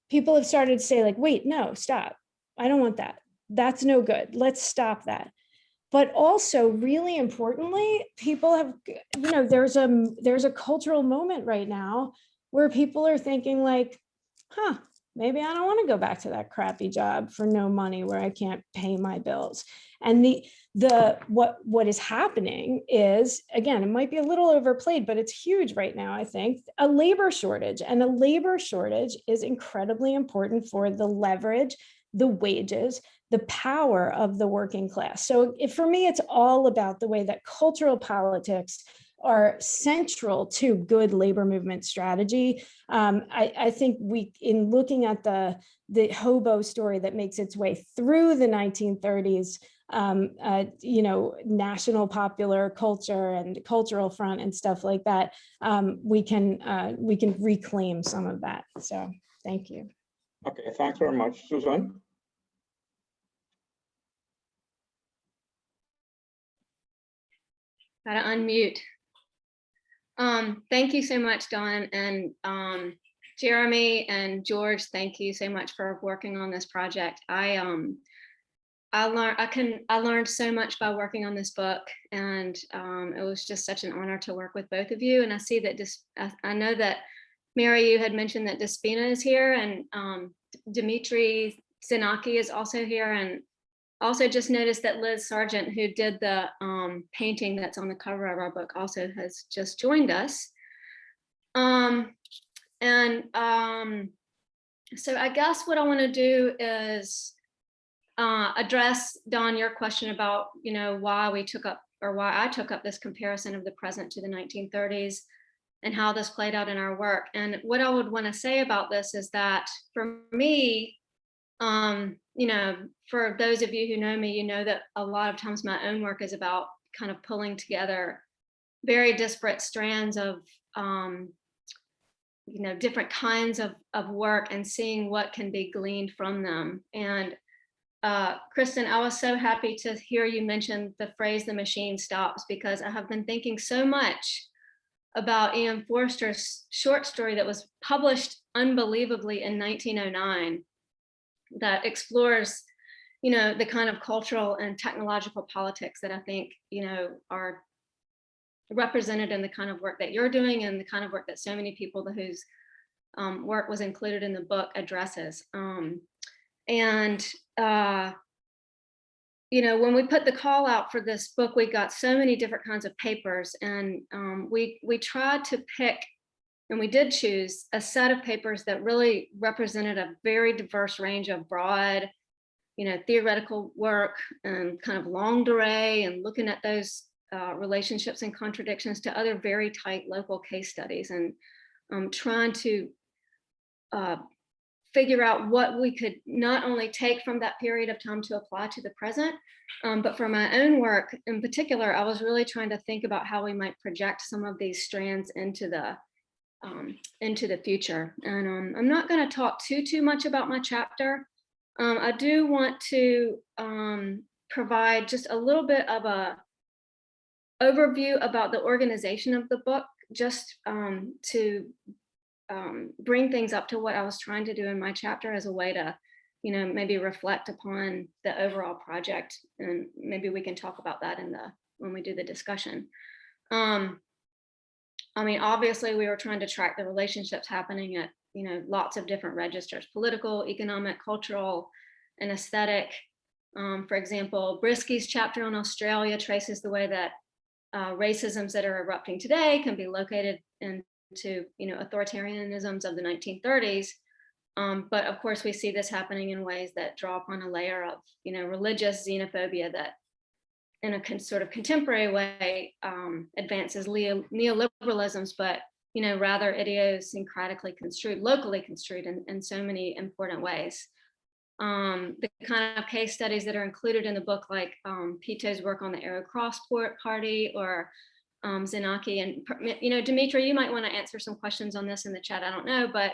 people have started to say like, wait, no, stop. I don't want that. That's no good. Let's stop that. But also, really importantly, people have, there's a cultural moment right now where people are thinking like, maybe I don't want to go back to that crappy job for no money where I can't pay my bills. And what is happening is, again, it might be a little overplayed, but it's huge right now, I think, a labor shortage. And a labor shortage is incredibly important for the leverage, the wages, the power of the working class. So for me, it's all about the way that cultural politics are central to good labor movement strategy. I think in looking at the hobo story that makes its way through the 1930s, national popular culture and cultural front and stuff like that, we can reclaim some of that. So thank you. Okay, thanks very much, Susan. Gotta unmute. Thank you so much, Dawn, and Jeremy and George. Thank you so much for working on this project. I learned so much by working on this book, and it was just such an honor to work with both of you. And I see that I know that Mary, you had mentioned that Despina is here, and Dimitri Zinaki is also here, and also just noticed that Liz Sargent, who did the painting that's on the cover of our book, also has just joined us. So I guess what I want to do is address, Dawn, your question about, why I took up this comparison of the present to the 1930s and how this played out in our work. And what I would want to say about this is that for me, for those of you who know me, you know that a lot of times my own work is about kind of pulling together very disparate strands of, different kinds of work and seeing what can be gleaned from them. And Kristen, I was so happy to hear you mention the phrase, "the machine stops," because I have been thinking so much about Ian Forster's short story that was published unbelievably in 1909 that explores, the kind of cultural and technological politics that I think, are represented in the kind of work that you're doing and the kind of work that so many people whose work was included in the book addresses. When we put the call out for this book, we got so many different kinds of papers, and we tried to pick, and we did choose a set of papers that really represented a very diverse range of broad, theoretical work and kind of longue durée, and looking at those relationships and contradictions to other very tight local case studies, and trying to figure out what we could not only take from that period of time to apply to the present, but for my own work in particular, I was really trying to think about how we might project some of these strands into the into the future. And I'm not going to talk too much about my chapter. I do want to provide just a little bit of a overview about the organization of the book, just to bring things up to what I was trying to do in my chapter as a way to, maybe reflect upon the overall project, and maybe we can talk about that when we do the discussion. I mean, obviously we were trying to track the relationships happening at, lots of different registers: political, economic, cultural, and aesthetic. For example, Brisky's chapter on Australia traces the way that racisms that are erupting today can be located into, authoritarianisms of the 1930s. But of course, we see this happening in ways that draw upon a layer of, religious xenophobia that, in a sort of contemporary way, advances neoliberalisms, but rather idiosyncratically construed, locally construed in so many important ways. The kind of case studies that are included in the book, like Pito's work on the Arrow Cross Party, or Zenaki, and Dimitri, you might want to answer some questions on this in the chat. I don't know, but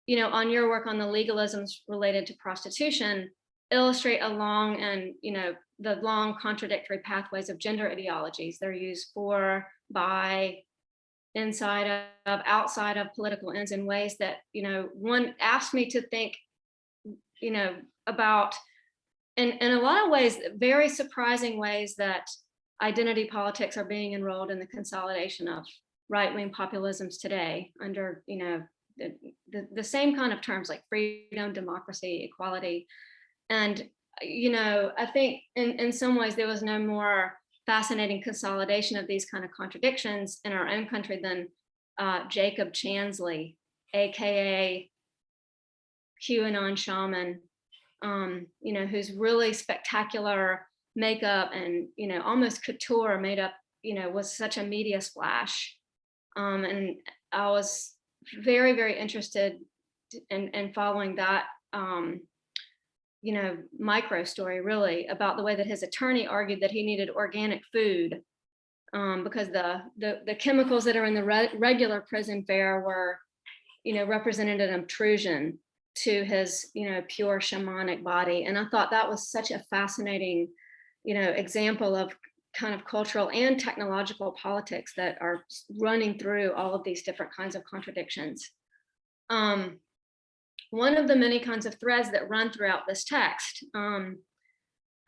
on your work on the legalisms related to prostitution, illustrate the long contradictory pathways of gender ideologies. They're used for, by, inside of, outside of political ends in ways that, one asked me to think, about, in a lot of ways, very surprising ways, that identity politics are being enrolled in the consolidation of right-wing populisms today under, the same kind of terms like freedom, democracy, equality. And, I think in some ways there was no more fascinating consolidation of these kind of contradictions in our own country than Jacob Chansley, AKA QAnon shaman, whose really spectacular makeup and, almost couture made up, was such a media splash. And I was very, very interested in following that, micro story, really, about the way that his attorney argued that he needed organic food because the chemicals that are in the regular prison fare were, represented an intrusion to his, pure shamanic body. And I thought that was such a fascinating, example of kind of cultural and technological politics that are running through all of these different kinds of contradictions. One of the many kinds of threads that run throughout this text, and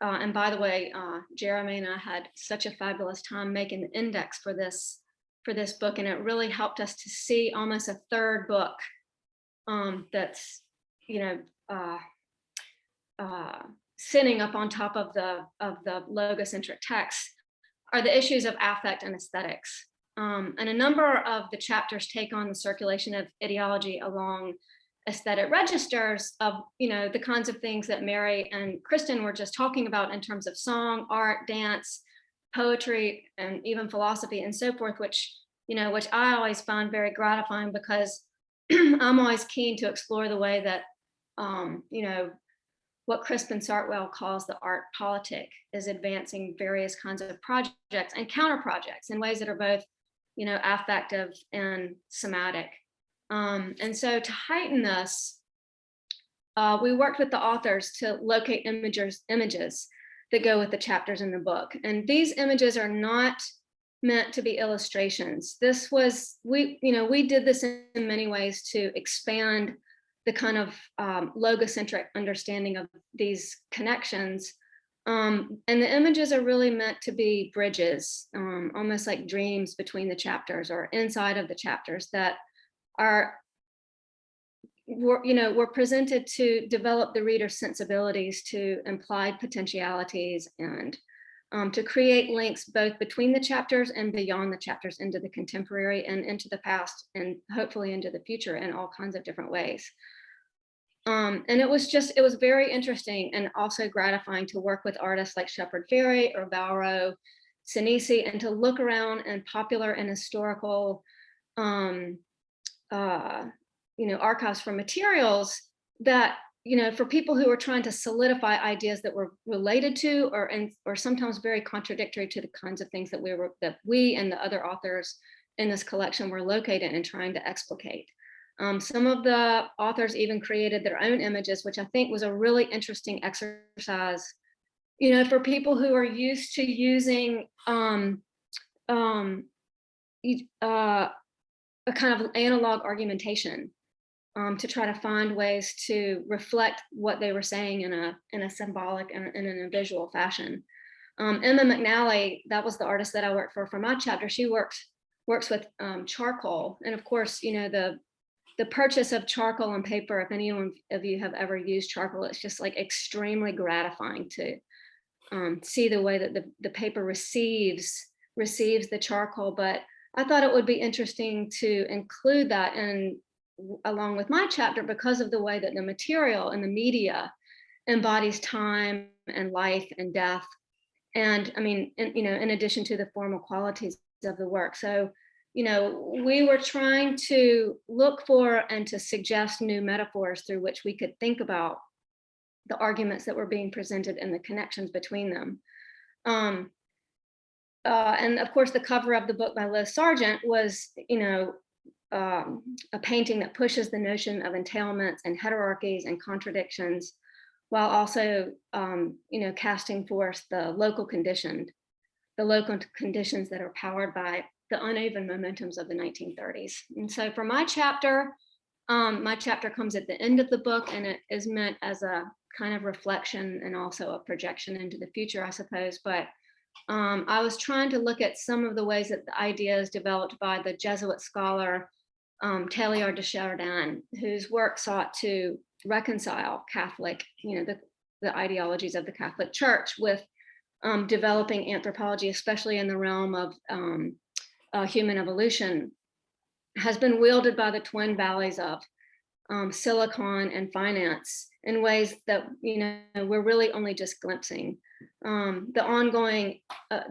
by the way, Jeremy and I had such a fabulous time making the index for this book, and it really helped us to see almost a third book that's, sitting up on top of the logocentric text, are the issues of affect and aesthetics. And a number of the chapters take on the circulation of ideology along aesthetic registers of, the kinds of things that Mary and Kristen were just talking about in terms of song, art, dance, poetry, and even philosophy and so forth, which I always find very gratifying, because I'm always keen to explore the way that, what Crispin Sartwell calls the art politic is advancing various kinds of projects and counter projects in ways that are both, affective and somatic. And so to heighten this, we worked with the authors to locate images that go with the chapters in the book. And these images are not meant to be illustrations. This was, we did this in many ways to expand the kind of logocentric understanding of these connections. And the images are really meant to be bridges, almost like dreams between the chapters or inside of the chapters that were presented to develop the reader's sensibilities to implied potentialities and to create links both between the chapters and beyond the chapters into the contemporary and into the past and hopefully into the future in all kinds of different ways. And it was very interesting and also gratifying to work with artists like Shepard Fairey or Valro Sinisi, and to look around in popular and historical archives for materials that, for people who were trying to solidify ideas that were related to or sometimes very contradictory to the kinds of things that we and the other authors in this collection were located and trying to explicate. Some of the authors even created their own images, which I think was a really interesting exercise, you know, for people who are used to using a kind of analog argumentation to try to find ways to reflect what they were saying in a symbolic and in a visual fashion. Emma McNally, that was the artist that I worked for my chapter. She works with charcoal, and of course, you know, the purchase of charcoal and paper, if any of you have ever used charcoal, it's just like extremely gratifying to see the way that the paper receives the charcoal. But I thought it would be interesting to include that along with my chapter, because of the way that the material and the media embodies time and life and death. And I mean, you know, in addition to the formal qualities of the work. So, you know, we were trying to look for and to suggest new metaphors through which we could think about the arguments that were being presented and the connections between them. And of course, the cover of the book by Liz Sargent was, you know, a painting that pushes the notion of entailments and heterarchies and contradictions, while also, you know, casting forth the local conditions that are powered by the uneven momentums of the 1930s. And so for my chapter comes at the end of the book, and it is meant as a kind of reflection and also a projection into the future, I suppose. But I was trying to look at some of the ways that the ideas developed by the Jesuit scholar Teilhard de Chardin, whose work sought to reconcile Catholic, you know, the ideologies of the Catholic Church with developing anthropology, especially in the realm of human evolution, has been wielded by the twin valleys of silicon and finance in ways that, you know, we're really only just glimpsing. The ongoing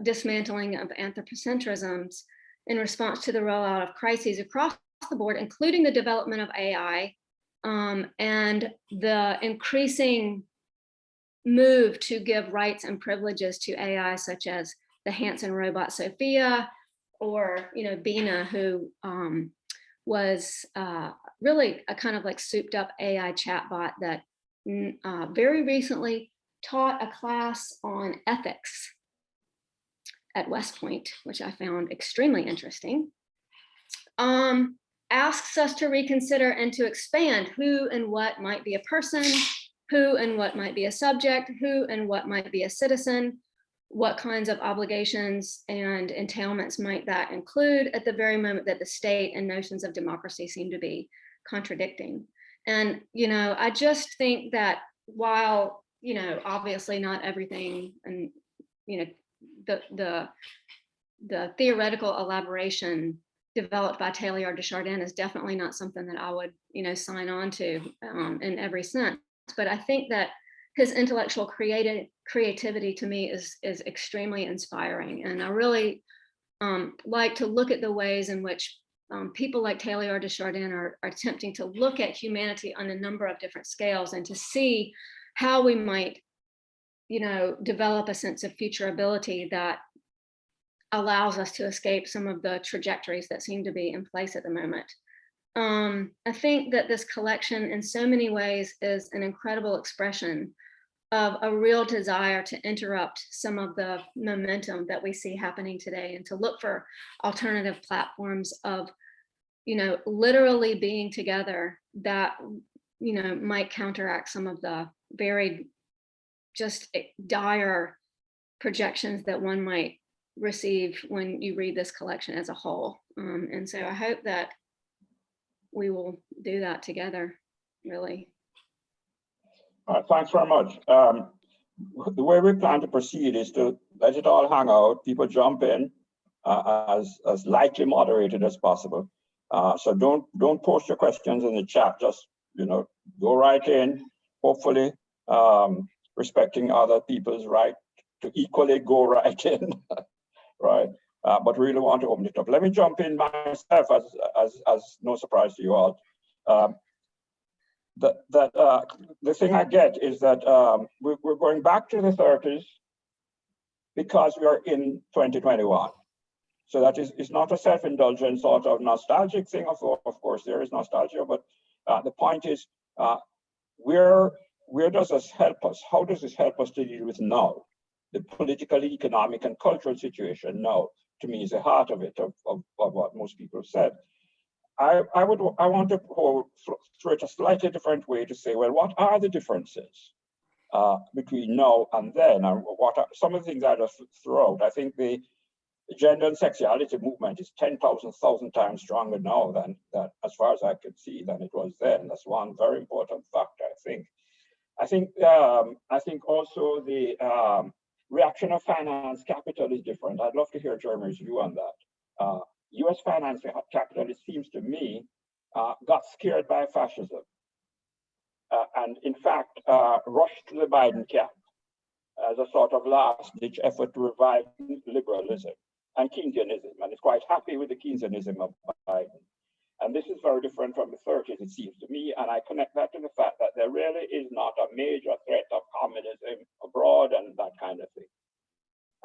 dismantling of anthropocentrisms in response to the rollout of crises across the board, including the development of AI and the increasing move to give rights and privileges to AI, such as the Hanson robot Sophia, or, you know, Bina, who was really a kind of like souped up AI chatbot that very recently taught a class on ethics at West Point, which I found extremely interesting. Asks us to reconsider and to expand who and what might be a person, who and what might be a subject, who and what might be a citizen, what kinds of obligations and entailments might that include at the very moment that the state and notions of democracy seem to be contradicting. And, you know, I just think that while, you know, obviously not everything, and, you know, the theoretical elaboration developed by Teilhard de Chardin is definitely not something that I would, you know, sign on to in every sense. But I think that his intellectual creativity to me is extremely inspiring. And I really like to look at the ways in which people like Teilhard de Chardin are attempting to look at humanity on a number of different scales and to see how we might, you know, develop a sense of futurability that allows us to escape some of the trajectories that seem to be in place at the moment. I think that this collection in so many ways is an incredible expression of a real desire to interrupt some of the momentum that we see happening today, and to look for alternative platforms of, you know, literally being together that, you know, might counteract some of the very just dire projections that one might receive when you read this collection as a whole. And so I hope that we will do that together, really. All right, thanks very much. The way we plan to proceed is to let it all hang out, people jump in as lightly moderated as possible. So don't post your questions in the chat, just, you know, go right in, hopefully respecting other people's right to equally go right in, right? But really want to open it up. Let me jump in myself as no surprise to you all. The thing I get is that we're going back to the 30s because we are in 2021. So that is, it's not a self-indulgent sort of nostalgic thing. Of course, there is nostalgia, but the point is, where does this help us? How does this help us to deal with now? The political, economic, and cultural situation now, to me, is the heart of it, of what most people said. I want to go through it a slightly different way to say, well, what are the differences between now and then? And what are some of the things I just threw out? I think the gender and sexuality movement is 10,000 times stronger now than, as far as I could see, than it was then. That's one very important factor, I think. I think also the reaction of finance capital is different. I'd love to hear Jeremy's view on that. US finance capital, it seems to me, got scared by fascism. And in fact, rushed to the Biden camp as a sort of last-ditch effort to revive liberalism and Keynesianism, and is quite happy with the Keynesianism of Biden. And this is very different from the 30s, it seems to me, and I connect that to the fact that there really is not a major threat of communism abroad and that kind of thing.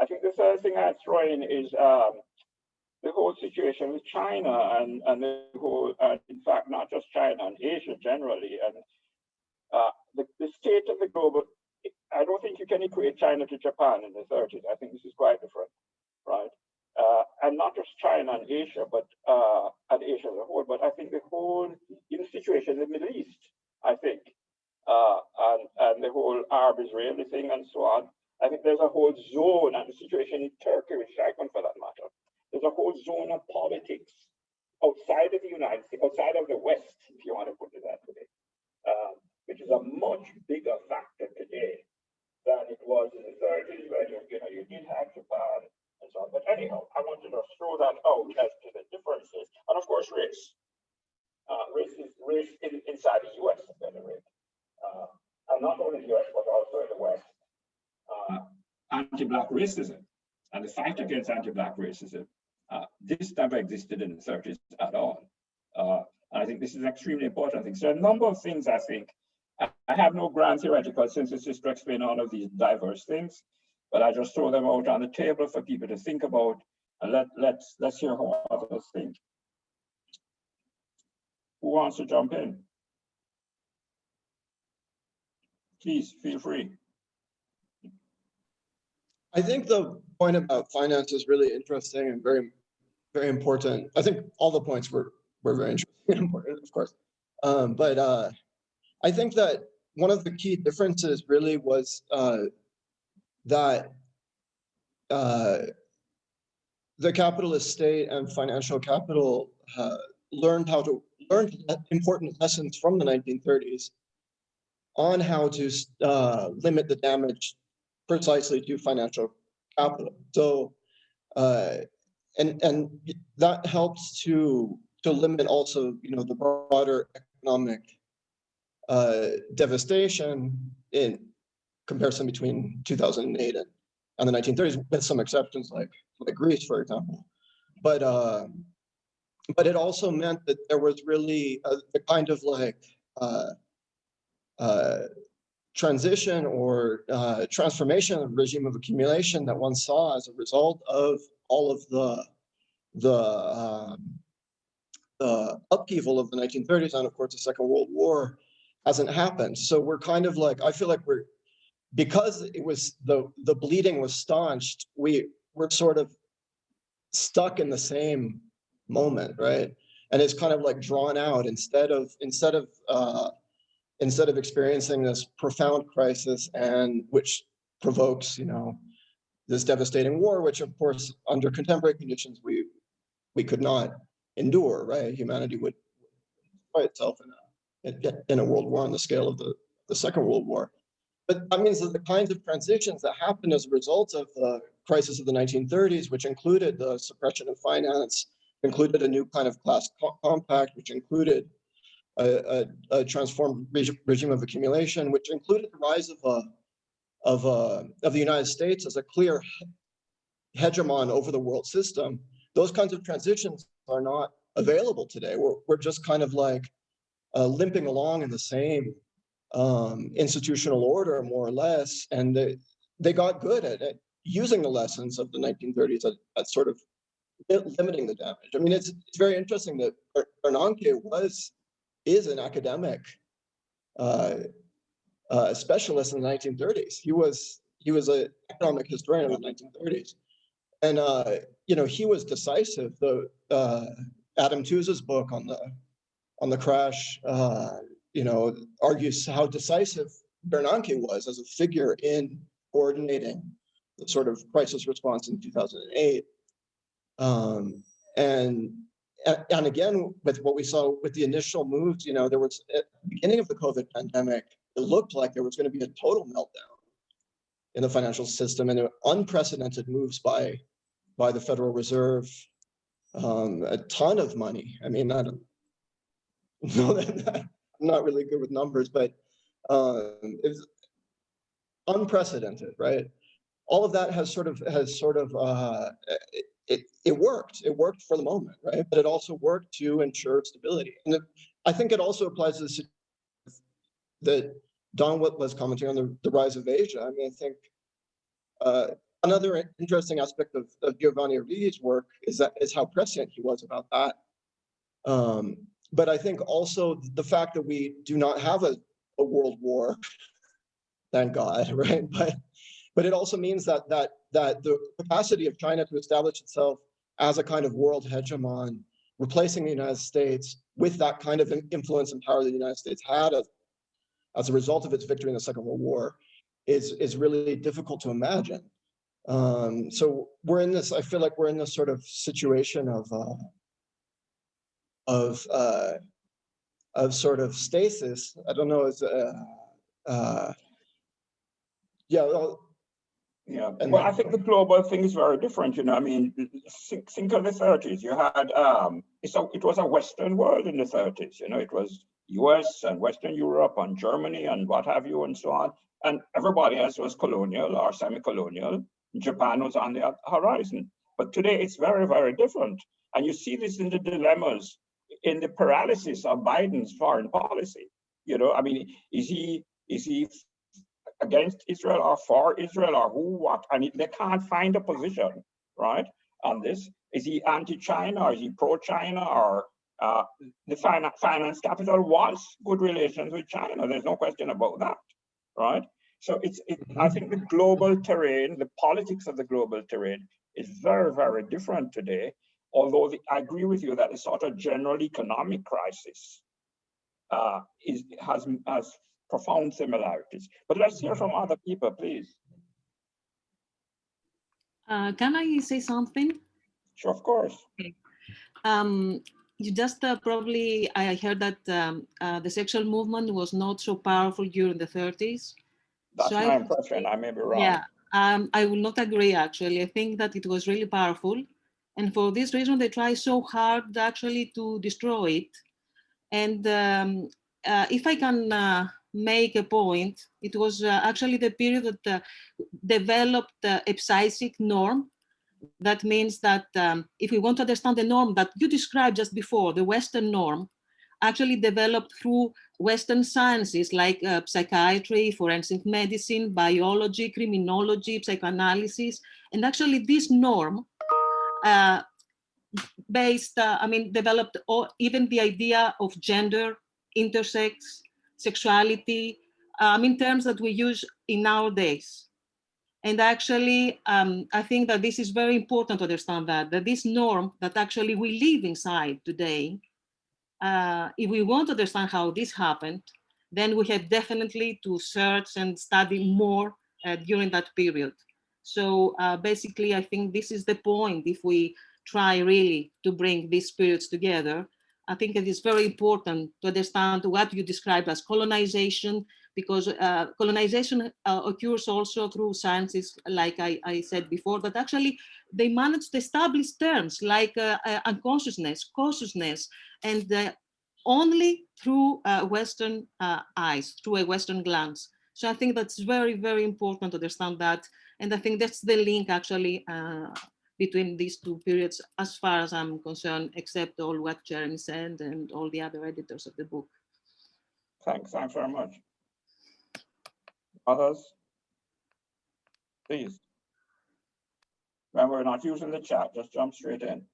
I think the third thing I'd throw in is the whole situation with China and the whole, in fact, not just China and Asia generally, and the state of the global. I don't think you can equate China to Japan in the 30s. I think this is quite different, right? And not just China and Asia, but and Asia as a whole, but I think the whole situation in the Middle East, I think, and the whole Arab-Israeli thing and so on. I think there's a whole zone, and the situation in Turkey, which I can for that matter, there's a whole zone of politics outside of the United States, outside of the West, if you want to put it that way, which is a much bigger factor today than it was in the 30s, where you did have Japan and so on. But anyhow, I wanted to throw that out as to the differences, and of course, race. Race inside the U.S. at any rate, and not only the U.S. but also in the West. Anti-Black racism and the fight against anti-Black racism. This never existed in the 30s at all. And I think this is an extremely important thing. So a number of things, I think, I have no grand theoretical synthesis to explain all of these diverse things, but I just throw them out on the table for people to think about, and let's hear how others think. Who wants to jump in? Please feel free. I think the point about finance is really interesting and very, very important. I think all the points were very interesting and important, of course. But I think that one of the key differences really was that the capitalist state and financial capital learned important lessons from the 1930s on how to limit the damage precisely to financial capital. So, and that helps to limit also, the broader economic devastation in comparison between 2008 and the 1930s, with some exceptions like Greece, for example. But it also meant that there was really a kind of transition or transformation of regime of accumulation that one saw as a result of all of the upheaval of the 1930s, and of course the Second World War hasn't happened. So we're kind of I feel like because it was the bleeding was staunched, we're sort of stuck in the same moment, right? And it's kind of drawn out instead of experiencing this profound crisis, and which provokes, this devastating war, which of course under contemporary conditions we could not endure, right? Humanity would destroy itself in a world war on the scale of the Second World War. But that means that the kinds of transitions that happened as a result of the crisis of the 1930s, which included the suppression of finance, included a new kind of class compact, which included a transformed regime of accumulation, which included the rise of the United States as a clear hegemon over the world system. Those kinds of transitions are not available today. We're just kind of limping along in the same institutional order, more or less, and they got good at using the lessons of the 1930s at sort of limiting the damage. I mean, it's very interesting that Bernanke is an academic specialist in the 1930s. He was an economic historian in the 1930s, and you know, he was decisive. Adam Tooze's book on the crash, you know, argues how decisive Bernanke was as a figure in coordinating the sort of crisis response in 2008. And again, with what we saw with the initial moves, you know, there was at the beginning of the COVID pandemic, it looked like there was going to be a total meltdown in the financial system, and there were unprecedented moves by the Federal Reserve, a ton of money. I mean, I don't know that I'm not really good with numbers, but it was unprecedented, right? All of that has sort of it worked. It worked for the moment, right? But it also worked to ensure stability. And I think it also applies to the situation that Don was commenting on the rise of Asia. I mean, I think another interesting aspect of Giovanni Arrighi's work is how prescient he was about that. But I think also the fact that we do not have a world war, thank God, right? But it also means that the capacity of China to establish itself as a kind of world hegemon, replacing the United States with that kind of influence and power that the United States had as a result of its victory in the Second World War, is really difficult to imagine. So we're in this. I feel like we're in this sort of situation of sort of stasis. I don't know. Yeah. Yeah, well, I think the global thing is very different. You know, I mean, think of the 30s. You had it was a Western world in the 30s. You know, it was US and Western Europe and Germany and what have you and so on. And everybody else was colonial or semi-colonial. Japan was on the horizon. But today it's very, very different. And you see this in the dilemmas, in the paralysis of Biden's foreign policy. You know, I mean, is he against Israel or for Israel or who, what? And they can't find a position, right, on this. Is he anti-China or is he pro-China? Or the finance capital wants good relations with China. There's no question about that, right? So I think the global terrain, the politics of the global terrain is very, very different today. Although I agree with you that the sort of general economic crisis has profound similarities. But let's hear from other people, please. Can I say something? Sure, of course. Okay. You just probably, I heard that the sexual movement was not so powerful during the 30s. That's my impression. I may be wrong. Yeah, I will not agree, actually. I think that it was really powerful. And for this reason, they try so hard actually to destroy it. And if I can make a point, it was actually the period that developed a psychic norm. That means that if we want to understand the norm that you described just before, the Western norm, actually developed through Western sciences like psychiatry, forensic medicine, biology, criminology, psychoanalysis. And actually this norm developed even the idea of gender, intersex, sexuality, in terms that we use in our days. And actually, I think that this is very important to understand that this norm that actually we live inside today, if we want to understand how this happened, then we have definitely to search and study more during that period. So basically, I think this is the point. If we try really to bring these periods together, I think it is very important to understand what you describe as colonization, because colonization occurs also through sciences, like I said before, that actually they manage to establish terms like unconsciousness, consciousness, and only through Western eyes, through a Western glance. So I think that's very, very important to understand that. And I think that's the link actually between these two periods, as far as I'm concerned, except all what Jeremy said and all the other editors of the book. Thanks very much. Others? Please. When we're not using the chat, just jump straight in.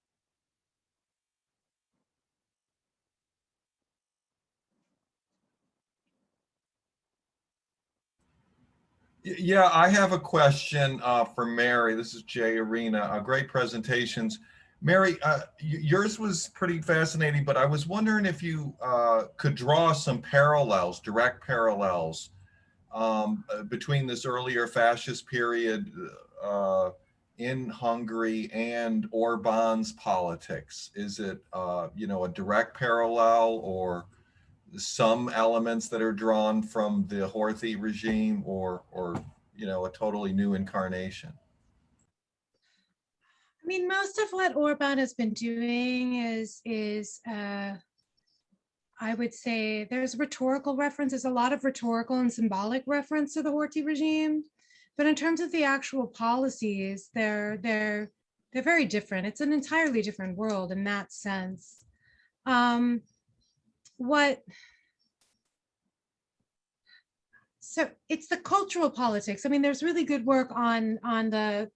Yeah, I have a question for Mary. This is Jay Arena. Great presentations. Mary, yours was pretty fascinating, but I was wondering if you could draw some parallels, direct parallels between this earlier fascist period in Hungary and Orban's politics. Is it, you know, a direct parallel, or some elements that are drawn from the Horthy regime, or you know, a totally new incarnation? I mean, most of what Orban has been doing is I would say there's rhetorical reference. There's a lot of rhetorical and symbolic reference to the Horthy regime, but in terms of the actual policies, they're very different. It's an entirely different world in that sense. So it's the cultural politics. I mean, there's really good work on the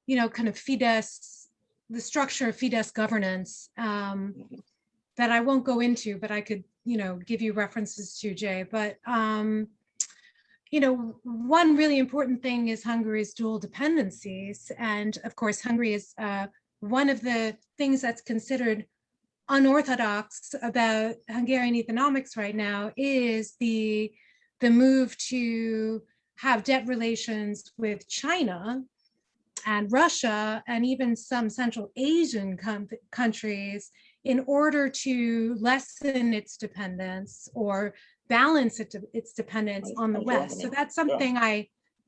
you know, kind of Fidesz, the structure of Fidesz governance that I won't go into, but I could, you know, give you references to, Jay. But you know, one really important thing is Hungary's dual dependencies, and of course, Hungary is one of the things that's considered unorthodox about Hungarian economics right now is the move to have debt relations with China and Russia and even some Central Asian countries in order to lessen its dependence or balance its dependence on the West. So that's something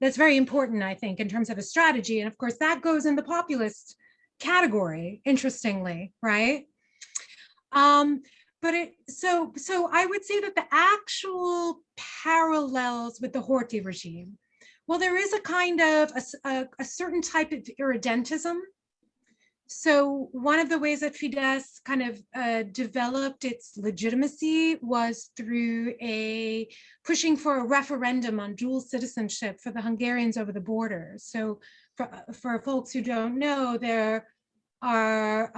that's very important, I think, in terms of a strategy. And of course, that goes in the populist category, interestingly, right? But so I would say that the actual parallels with the Horthy regime, well, there is a kind of a certain type of irredentism. So one of the ways that Fidesz kind of developed its legitimacy was through pushing for a referendum on dual citizenship for the Hungarians over the border. So for folks who don't know, there are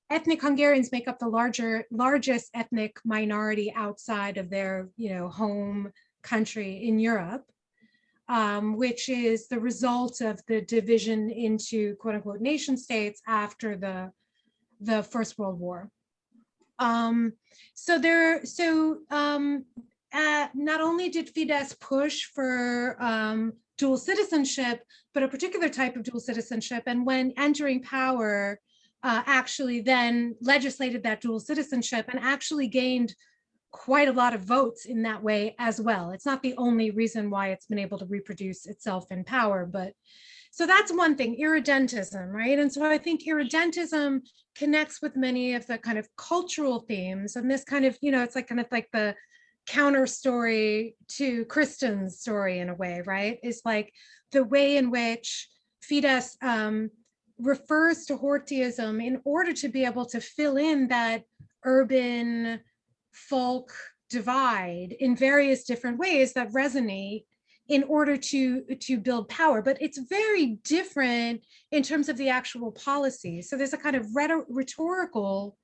ethnic Hungarians make up the largest ethnic minority outside of their, you know, home country in Europe, which is the result of the division into quote unquote nation states after the First World War. Not only did Fidesz push for dual citizenship, but a particular type of dual citizenship, and when entering power, actually then legislated that dual citizenship and actually gained quite a lot of votes in that way as well. It's not the only reason why it's been able to reproduce itself in power, but so that's one thing, irredentism, right? And so I think irredentism connects with many of the kind of cultural themes, and this kind of, you know, it's like kind of like the counter story to Kristen's story in a way, right? Is like the way in which Fidesz refers to Horthyism in order to be able to fill in that urban folk divide in various different ways that resonate in order to build power. But it's very different in terms of the actual policy. So there's a kind of rhetorical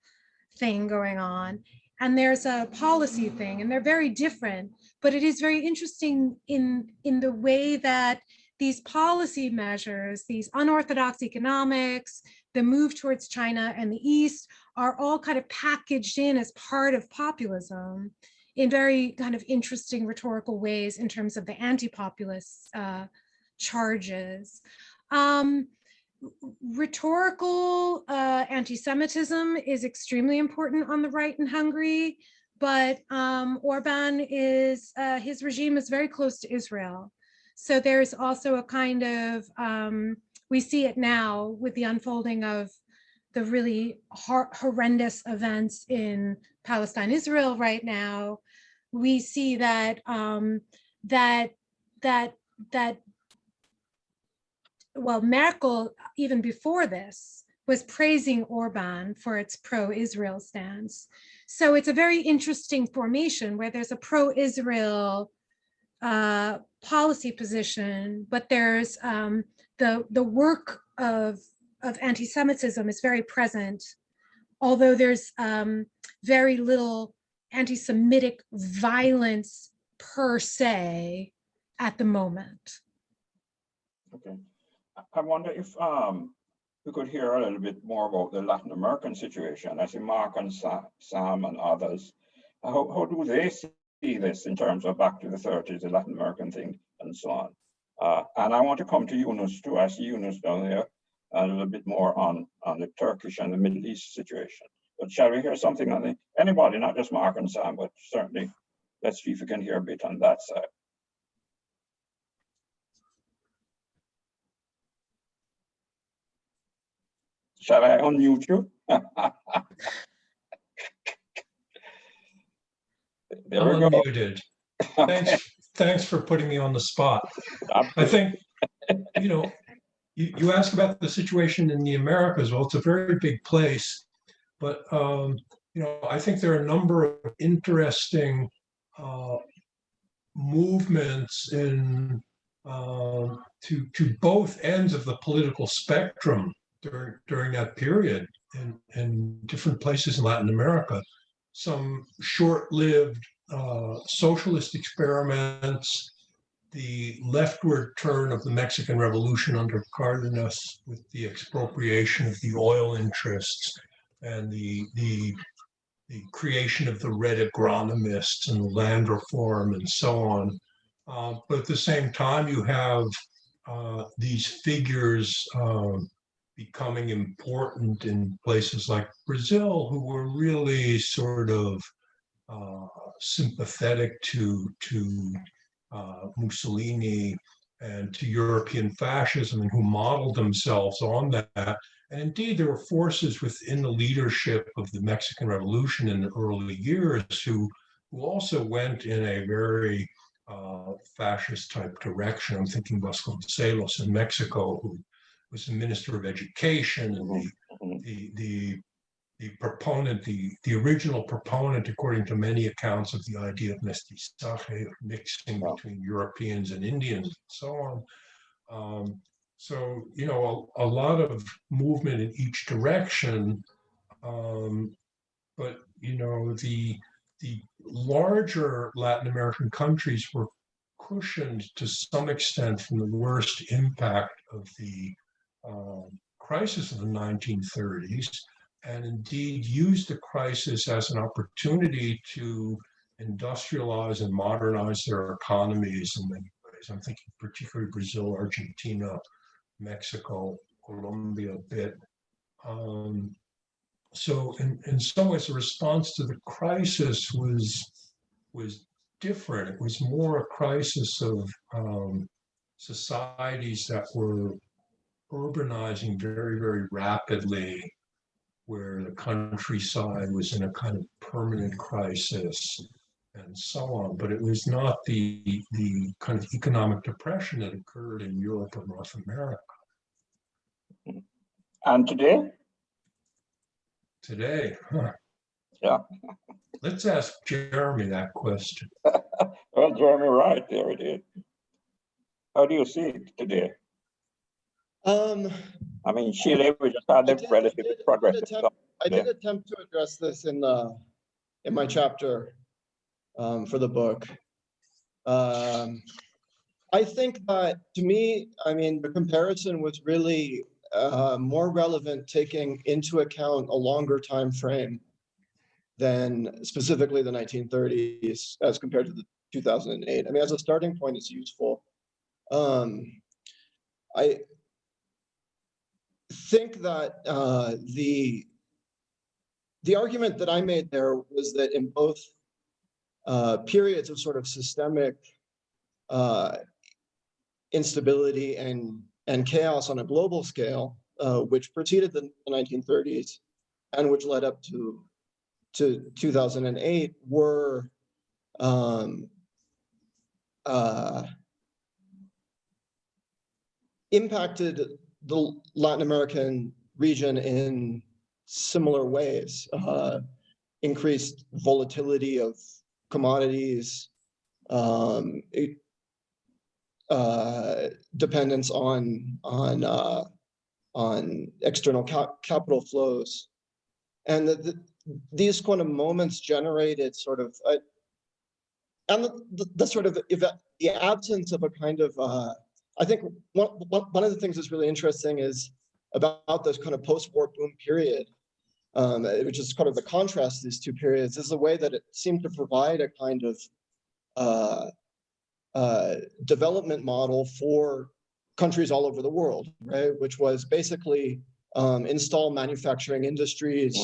thing going on, and there's a policy thing, and they're very different. But it is very interesting in the way that these policy measures, these unorthodox economics, the move towards China and the East are all kind of packaged in as part of populism in very kind of interesting rhetorical ways in terms of the anti-populist charges. Rhetorical anti-Semitism is extremely important on the right in Hungary, but Orban is, his regime is very close to Israel. So there's also a kind of, we see it now with the unfolding of the really horrendous events in Palestine, Israel right now. We see that well, Merkel, even before this, was praising Orban for its pro-Israel stance. So it's a very interesting formation where there's a pro-Israel policy position, but there's the work of anti-Semitism is very present, although there's very little anti-Semitic violence per se at the moment. Okay. I wonder if we could hear a little bit more about the Latin American situation. I see Mark and Sam and others. How do they see this in terms of back to the 30s, the Latin American thing, and so on? And I want to come to Yunus too. I see Yunus down there, a little bit more on the Turkish and the Middle East situation. But shall we hear something on anybody, not just Mark and Sam, but certainly let's see if we can hear a bit on that side. Shall I unmute you? There we go. Unmuted. Thanks for putting me on the spot. I think, you ask about the situation in the Americas. Well, it's a very big place, but I think there are a number of interesting movements to both ends of the political spectrum during that period in different places in Latin America. Some short-lived socialist experiments, the leftward turn of the Mexican Revolution under Cárdenas with the expropriation of the oil interests and the creation of the red agronomists and land reform and so on. But at the same time, you have these figures becoming important in places like Brazil, who were really sort of sympathetic to Mussolini and to European fascism, and who modeled themselves on that. And indeed, there were forces within the leadership of the Mexican Revolution in the early years who also went in a very fascist type direction. I'm thinking Vasconcelos in Mexico, who was the Minister of Education and the proponent, the original proponent, according to many accounts, of the idea of mestizaje, of mixing between Europeans and Indians and so on. So, a lot of movement in each direction, but, the larger Latin American countries were cushioned to some extent from the worst impact of the crisis of the 1930s, and indeed used the crisis as an opportunity to industrialize and modernize their economies in many ways. I'm thinking particularly Brazil, Argentina, Mexico, Colombia a bit. So in some ways, the response to the crisis was different. It was more a crisis of societies that were urbanizing very, very rapidly, where the countryside was in a kind of permanent crisis and so on. But it was not the kind of economic depression that occurred in Europe or North America. And today? Today, Yeah. Let's ask Jeremy that question. Well, Jeremy, right, there it is. How do you see it today? I mean, Chile, we just had the relative progress. I did attempt to address this in my chapter for the book. I think that, to me, the comparison was really more relevant, taking into account a longer time frame than specifically the 1930s as compared to the 2008. As a starting point, it's useful. I think that the argument that I made there was that in both periods of sort of systemic instability and chaos on a global scale, which preceded the 1930s and which led up to 2008, were impacted the Latin American region in similar ways. Increased volatility of commodities, dependence on external capital flows, and these kind of moments generated sort of and the sort of the absence of a kind of, I think one of the things that's really interesting is about this kind of post-war boom period, which is kind of the contrast to these two periods, is the way that it seemed to provide a kind of development model for countries all over the world, right? Which was basically install manufacturing industries,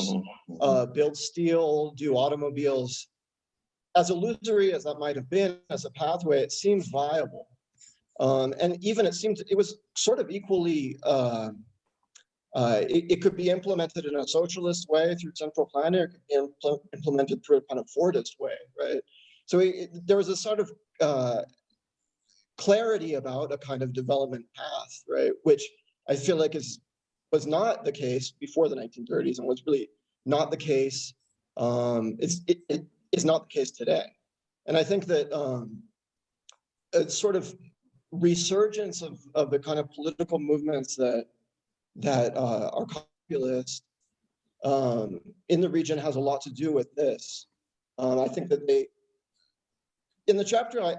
build steel, do automobiles. As illusory as that might have been as a pathway, it seemed viable. And even it was sort of equally, it could be implemented in a socialist way through central planning, or it could be implemented through a kind of Fordist way, right? So there was a sort of clarity about a kind of development path, right? Which I feel like was not the case before the 1930s, and was really not the case. It is not the case today. And I think that a sort of resurgence of the kind of political movements that are populist in the region has a lot to do with this. I think that in the chapter, I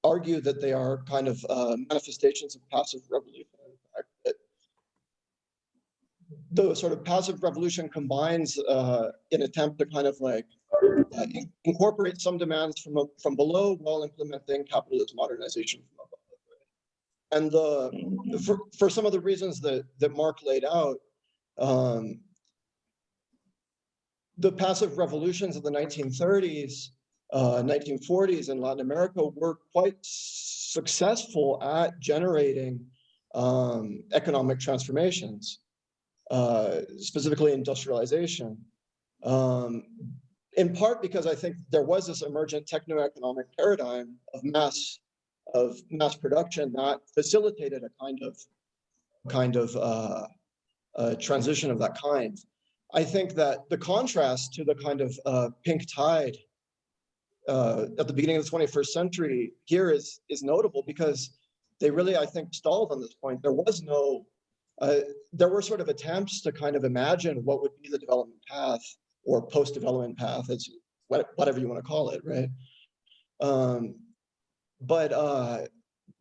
argue that they are kind of manifestations of passive revolution. The sort of passive revolution combines an attempt to kind of like incorporate some demands from below while implementing capitalist modernization from above. And for some of the reasons that Mark laid out, the passive revolutions of the 1930s, 1940s in Latin America were quite successful at generating economic transformations, specifically industrialization. In part because I think there was this emergent techno-economic paradigm of mass production that facilitated a kind of transition of that kind. I think that the contrast to the kind of pink tide at the beginning of the 21st century here is notable, because they really, I think, stalled on this point. There was no, there were sort of attempts to kind of imagine what would be the development path or post-development path, it's whatever you want to call it, right? But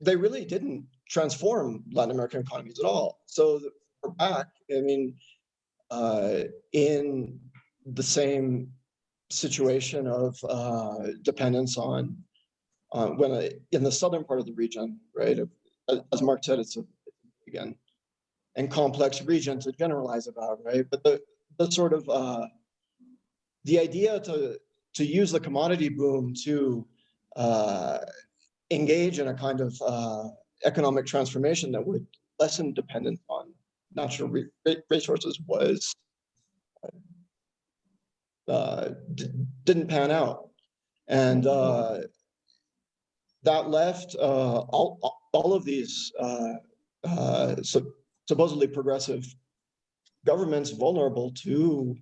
they really didn't transform Latin American economies at all. So we're back, I mean, in the same situation of dependence on in the southern part of the region, right? As Mark said, it's again, and complex region to generalize about, right? But the sort of the idea to use the commodity boom to engage in a kind of economic transformation that would lessen dependence on natural resources was didn't pan out, and that left all of these supposedly progressive governments vulnerable to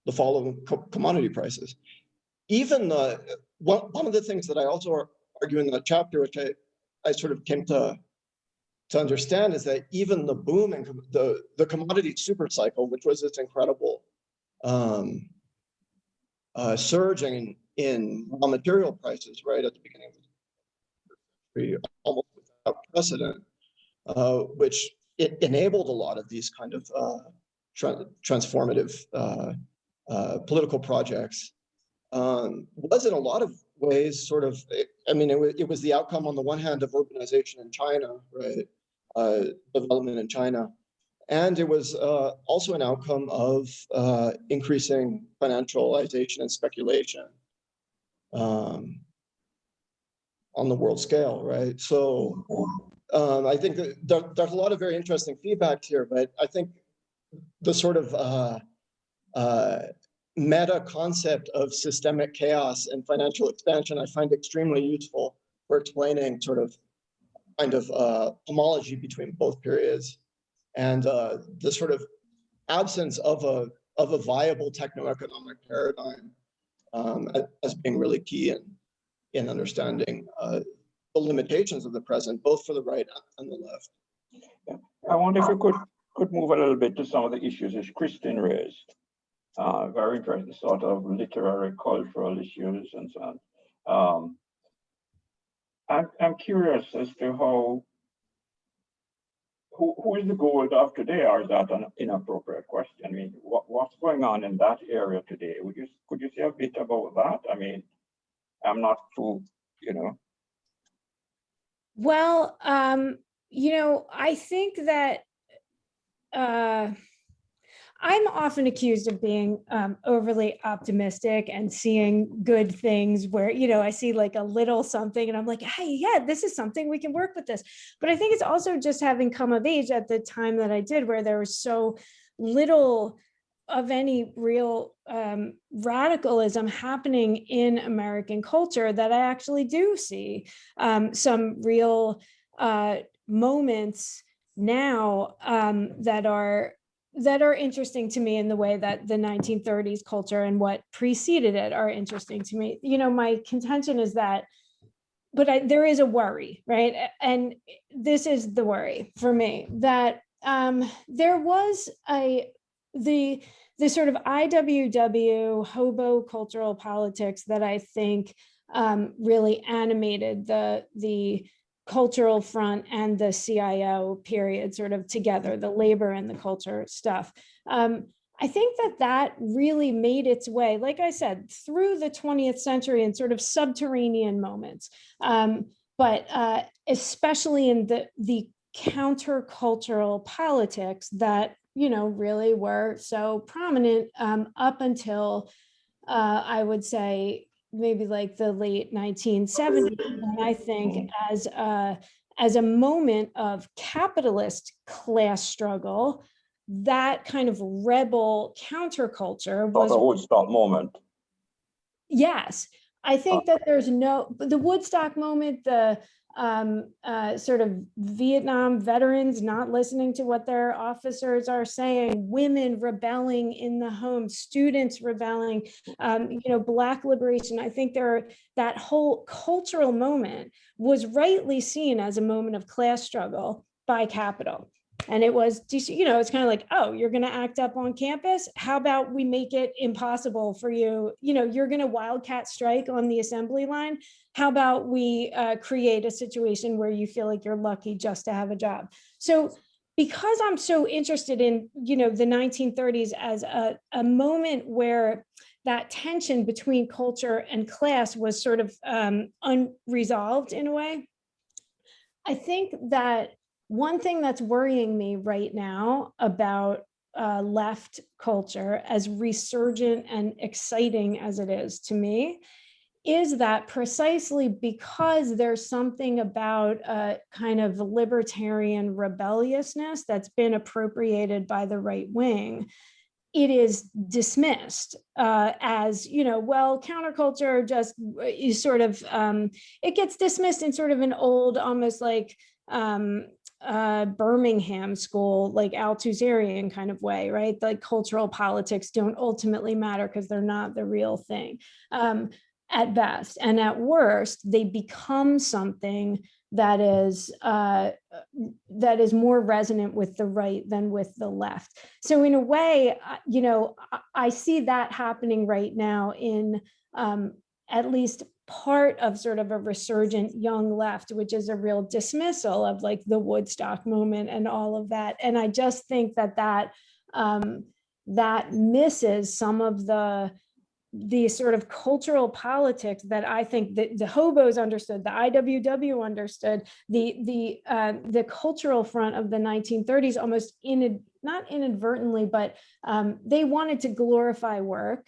the fall of commodity prices. Even one of the things that I also argue in that chapter, which I sort of came to understand, is that even the boom and the commodity super cycle, which was this incredible surge in raw material prices, right at the beginning of the century, almost without precedent, which it enabled a lot of these kind of transformative political projects, was in a lot of ways sort of, I mean, it was the outcome on the one hand of urbanization in China, right? Development in China. And it was also an outcome of increasing financialization and speculation on the world scale, right? So I think that there's a lot of very interesting feedback here, but I think the sort of meta concept of systemic chaos and financial expansion I find extremely useful for explaining sort of kind of homology between both periods, and the sort of absence of a viable techno-economic paradigm as being really key in understanding the limitations of the present, both for the right and the left. Yeah. I wonder if you could move a little bit to some of the issues which Kristen raised. Very interesting, sort of literary, cultural issues and so on. I'm curious as to who is the gold of today, or is that an inappropriate question? I mean, what's going on in that area today? Could you say a bit about that? I mean, I'm not too, Well, I think that I'm often accused of being overly optimistic and seeing good things where, I see like a little something and I'm like, hey, yeah, this is something, we can work with this. But I think it's also just having come of age at the time that I did, where there was so little of any real radicalism happening in American culture, that I actually do see some real moments now that are interesting to me in the way that the 1930s culture and what preceded it are interesting to me. My contention is that, but there is a worry, right? And this is the worry for me, that there was the sort of IWW hobo cultural politics that I think really animated the cultural front and the CIO period sort of together, the labor and the culture stuff. I think that really made its way, like I said, through the 20th century in sort of subterranean moments, but especially in the countercultural politics that, really were so prominent up until, I would say, maybe like the late 1970s. And I think as a moment of capitalist class struggle, that kind of rebel counterculture was the Woodstock moment. Yes, I think that there's the Woodstock moment, the sort of Vietnam veterans not listening to what their officers are saying, women rebelling in the home, students rebelling, Black liberation. I think that whole cultural moment was rightly seen as a moment of class struggle by capital. And it was, it's kind of like, oh, you're going to act up on campus? How about we make it impossible for you? You're going to wildcat strike on the assembly line. How about we create a situation where you feel like you're lucky just to have a job? So because I'm so interested in, the 1930s as a moment where that tension between culture and class was sort of unresolved in a way, I think that one thing that's worrying me right now about left culture, as resurgent and exciting as it is to me, is that precisely because there's something about a kind of libertarian rebelliousness that's been appropriated by the right wing, it is dismissed as, well, counterculture just is sort of, it gets dismissed in sort of an old, almost like Birmingham school, like Althusserian kind of way, right? Like cultural politics don't ultimately matter because they're not the real thing at best. And at worst, they become something that is more resonant with the right than with the left. So in a way, I see that happening right now in at least part of sort of a resurgent young left, which is a real dismissal of like the Woodstock moment and all of that. And I just think that misses some of the sort of cultural politics that I think that the hobos understood, the IWW understood, the cultural front of the 1930s almost not inadvertently, but they wanted to glorify work,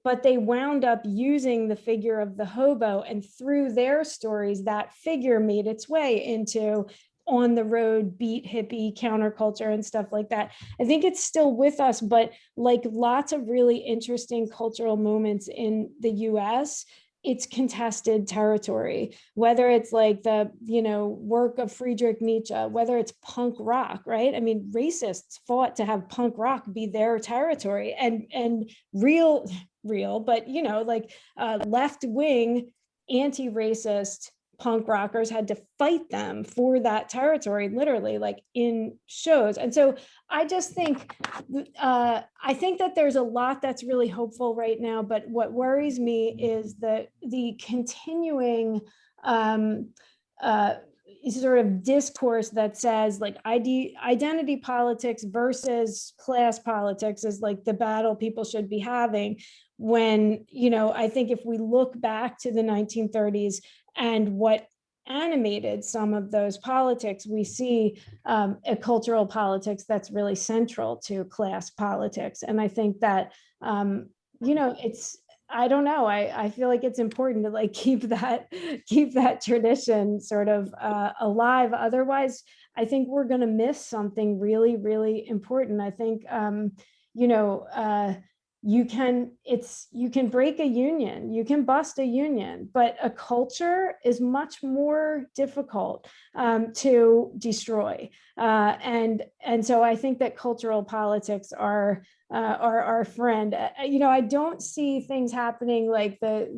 but they wound up using the figure of the hobo, and through their stories, that figure made its way into on the road beat hippie counterculture and stuff like that. I think it's still with us, but like lots of really interesting cultural moments in the US, it's contested territory, whether it's like the, work of Friedrich Nietzsche, whether it's punk rock, right? I mean, racists fought to have punk rock be their territory, and real, but, left-wing, anti-racist punk rockers had to fight them for that territory, literally, like in shows. And so I just think, I think that there's a lot that's really hopeful right now, but what worries me is the continuing sort of discourse that says like identity politics versus class politics is like the battle people should be having, when, you know, I think if we look back to the 1930s and what animated some of those politics, we see a cultural politics that's really central to class politics. And I think that, you know, it's, I don't know, I feel like it's important to like keep that tradition sort of alive. Otherwise, I think we're going to miss something really, really important. I think, you know, you can break a union, you can bust a union, but a culture is much more difficult to destroy. And so I think that cultural politics are our friend. You know, I don't see things happening like the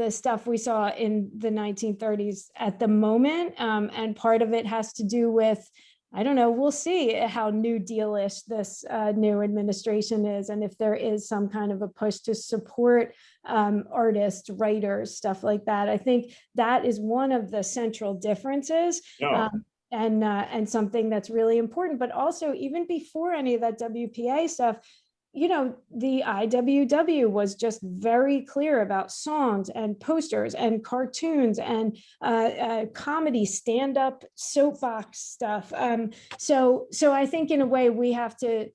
stuff we saw in the 1930s at the moment. And part of it has to do with, I don't know, we'll see how New Dealish this new administration is, and if there is some kind of a push to support artists, writers, stuff like that. I think that is one of the central differences. Yeah. And something that's really important. But also, even before any of that WPA stuff, you know, the IWW was just very clear about songs and posters and cartoons and comedy, stand-up, soapbox stuff. So I think in a way we have to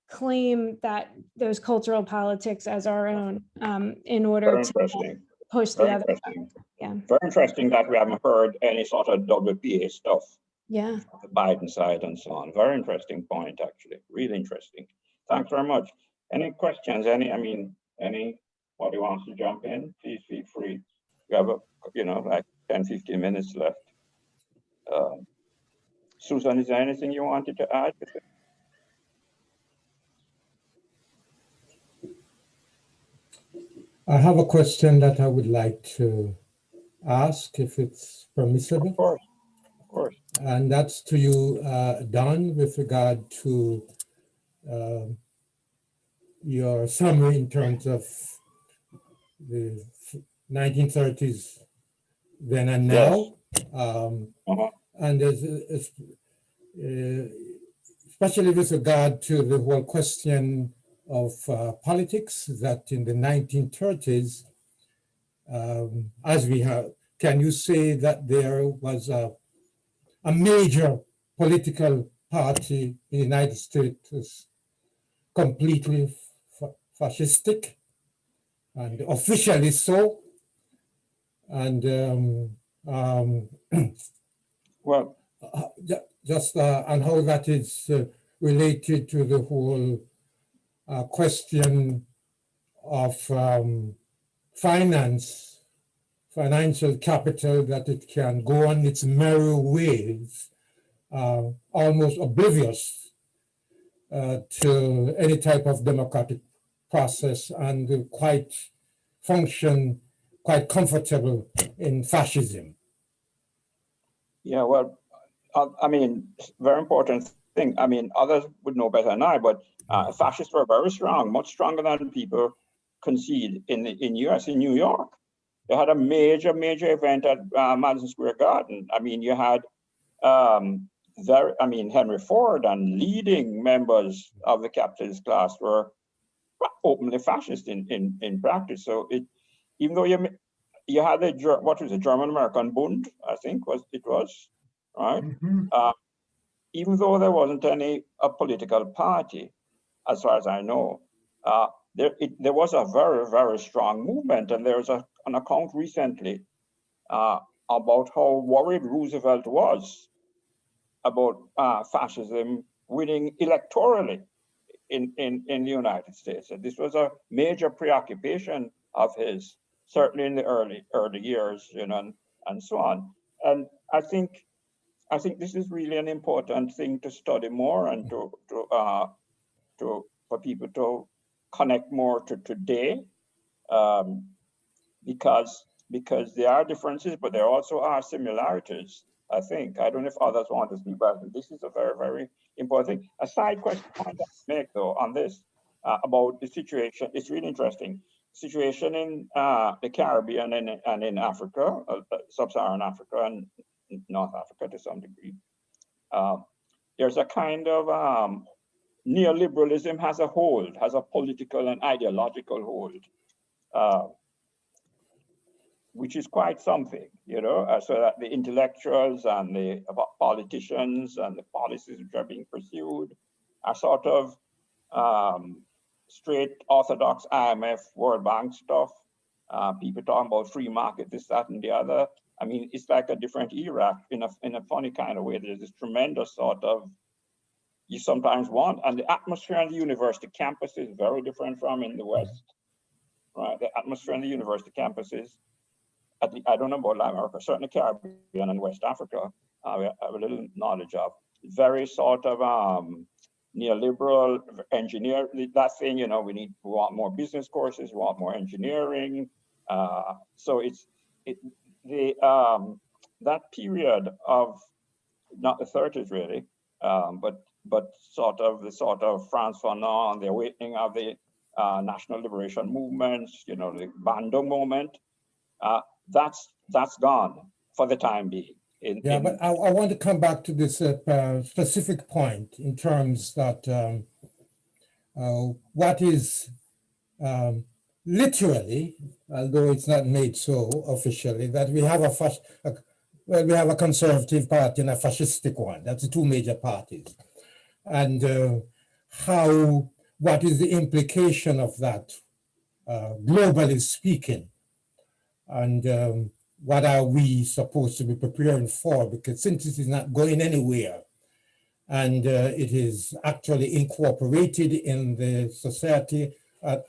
claim that those cultural politics as our own in order to push the other. Yeah. Very interesting that we haven't heard any sort of WPA stuff. Yeah. The Biden side and so on. Very interesting point, actually. Really interesting. Thanks very much. Any questions? Anybody wants to jump in? Please feel free. We have, like 10, 15 minutes left. Susan, is there anything you wanted to add? I have a question that I would like to ask, if it's permissible. Of course. Of course. And that's to you, Don, with regard to your summary in terms of the 1930s then and now. Yes. And there's, especially with regard to the whole question of politics, that in the 1930s, as we have, can you say that there was a major political party in the United States was completely fascistic, and officially so? And well, just and how that is related to the whole question of financial capital, that it can go on its merry ways, almost oblivious to any type of democratic process, and function quite comfortable in fascism. Yeah, well, very important thing. Others would know better than I, but fascists were very strong, much stronger than people concede in US, in New York. They had a major event at Madison Square Garden. You had Henry Ford and leading members of the capitalist class were openly fascist in practice. So even though you had the German American Bund, I think it was, right? Mm-hmm. Even though there wasn't a political party, as far as I know, there was a very, very strong movement. And there's an account recently about how worried Roosevelt was about fascism winning electorally in the United States. And this was a major preoccupation of his, certainly in the early years, and so on. And I think this is really an important thing to study more, and for people to connect more to today, because because there are differences, but there also are similarities, I think. I don't know if others want to speak, but this is a very, very important thing. A side question I want to make, though, on this, about the situation, it's really interesting. Situation in the Caribbean and in Africa, sub-Saharan Africa and North Africa to some degree. There's a kind of neoliberalism has a hold, has a political and ideological hold, which is quite something, you know, so that the intellectuals and the politicians and the policies which are being pursued are sort of straight orthodox IMF, World Bank stuff. People talking about free market, this, that, and the other. I mean, it's like a different era in a funny kind of way. There's this tremendous sort of, you sometimes want, and the atmosphere in the university campus is very different from in the West, right? The atmosphere in the university campuses, I don't know about Latin America, certainly Caribbean and West Africa, we have a little knowledge of, very sort of neoliberal engineer, that thing, you know, we want more business courses, we want more engineering. So that period of, not the 30s really, but sort of the France Fanon, the awakening of the national liberation movements, you know, the Bandung moment, that's gone for the time being. But I want to come back to this specific point in terms that what is literally, although it's not made so officially, that we have we have a conservative party and a fascistic one. That's the two major parties. And what is the implication of that, globally speaking? And what are we supposed to be preparing for? Because since it is not going anywhere, and it is actually incorporated in the society at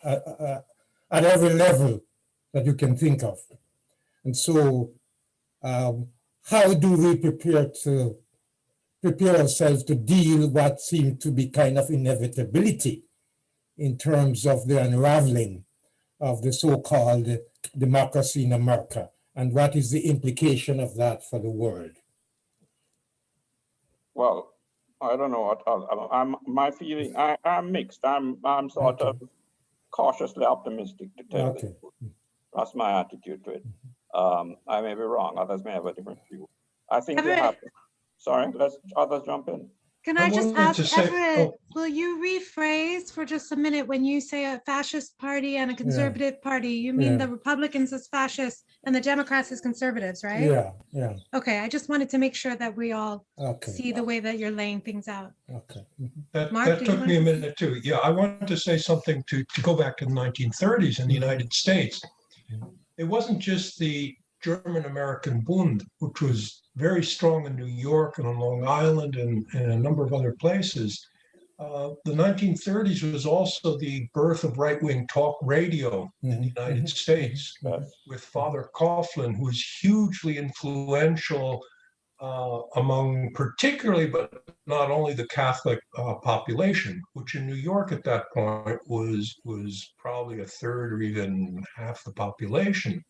every level that you can think of. And so how do we prepare ourselves to deal with what seems to be kind of inevitability in terms of the unraveling of the so-called democracy in America? And what is the implication of that for the world? Well, I don't know what my feeling. I'm mixed. I'm sort of cautiously optimistic, to tell you. That's my attitude to it. I may be wrong. Others may have a different view. I think they have. Sorry, let's others jump in. Can I just ask, Everett, will you rephrase for just a minute when you say a fascist party and a conservative party? You mean the Republicans as fascists and the Democrats as conservatives, right? Yeah. Okay, I just wanted to make sure that we all see the way that you're laying things out. Okay. That took me a minute too. Yeah, I wanted to say something to go back to the 1930s in the United States. It wasn't just the German-American Bund, which was very strong in New York and on Long Island and a number of other places. The 1930s was also the birth of right-wing talk radio in the United States with Father Coughlin, who was hugely influential among particularly, but not only the Catholic population, which in New York at that point was probably a third or even half the population.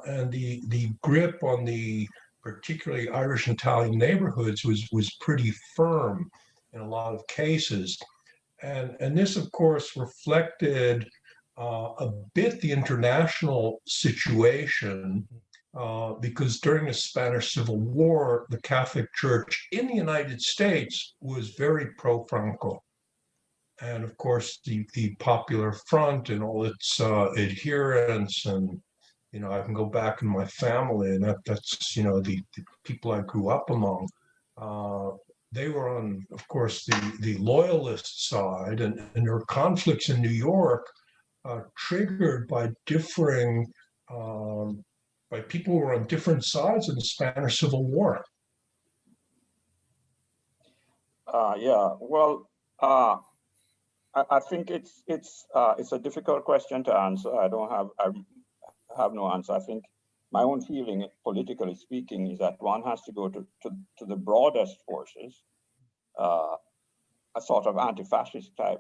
And the grip on the particularly Irish and Italian neighborhoods was pretty firm in a lot of cases. And this, of course, reflected a bit the international situation, because during the Spanish Civil War, the Catholic Church in the United States was very pro-Franco. And of course, the Popular Front and all its adherents, and I can go back in my family, and that's the people I grew up among. They were on, of course, the loyalist side, and there were conflicts in New York triggered by differing, by people who were on different sides of the Spanish Civil War. Well, I think it's a difficult question to answer. I have no answer. I think my own feeling, politically speaking, is that one has to go to the broadest forces, a sort of anti-fascist type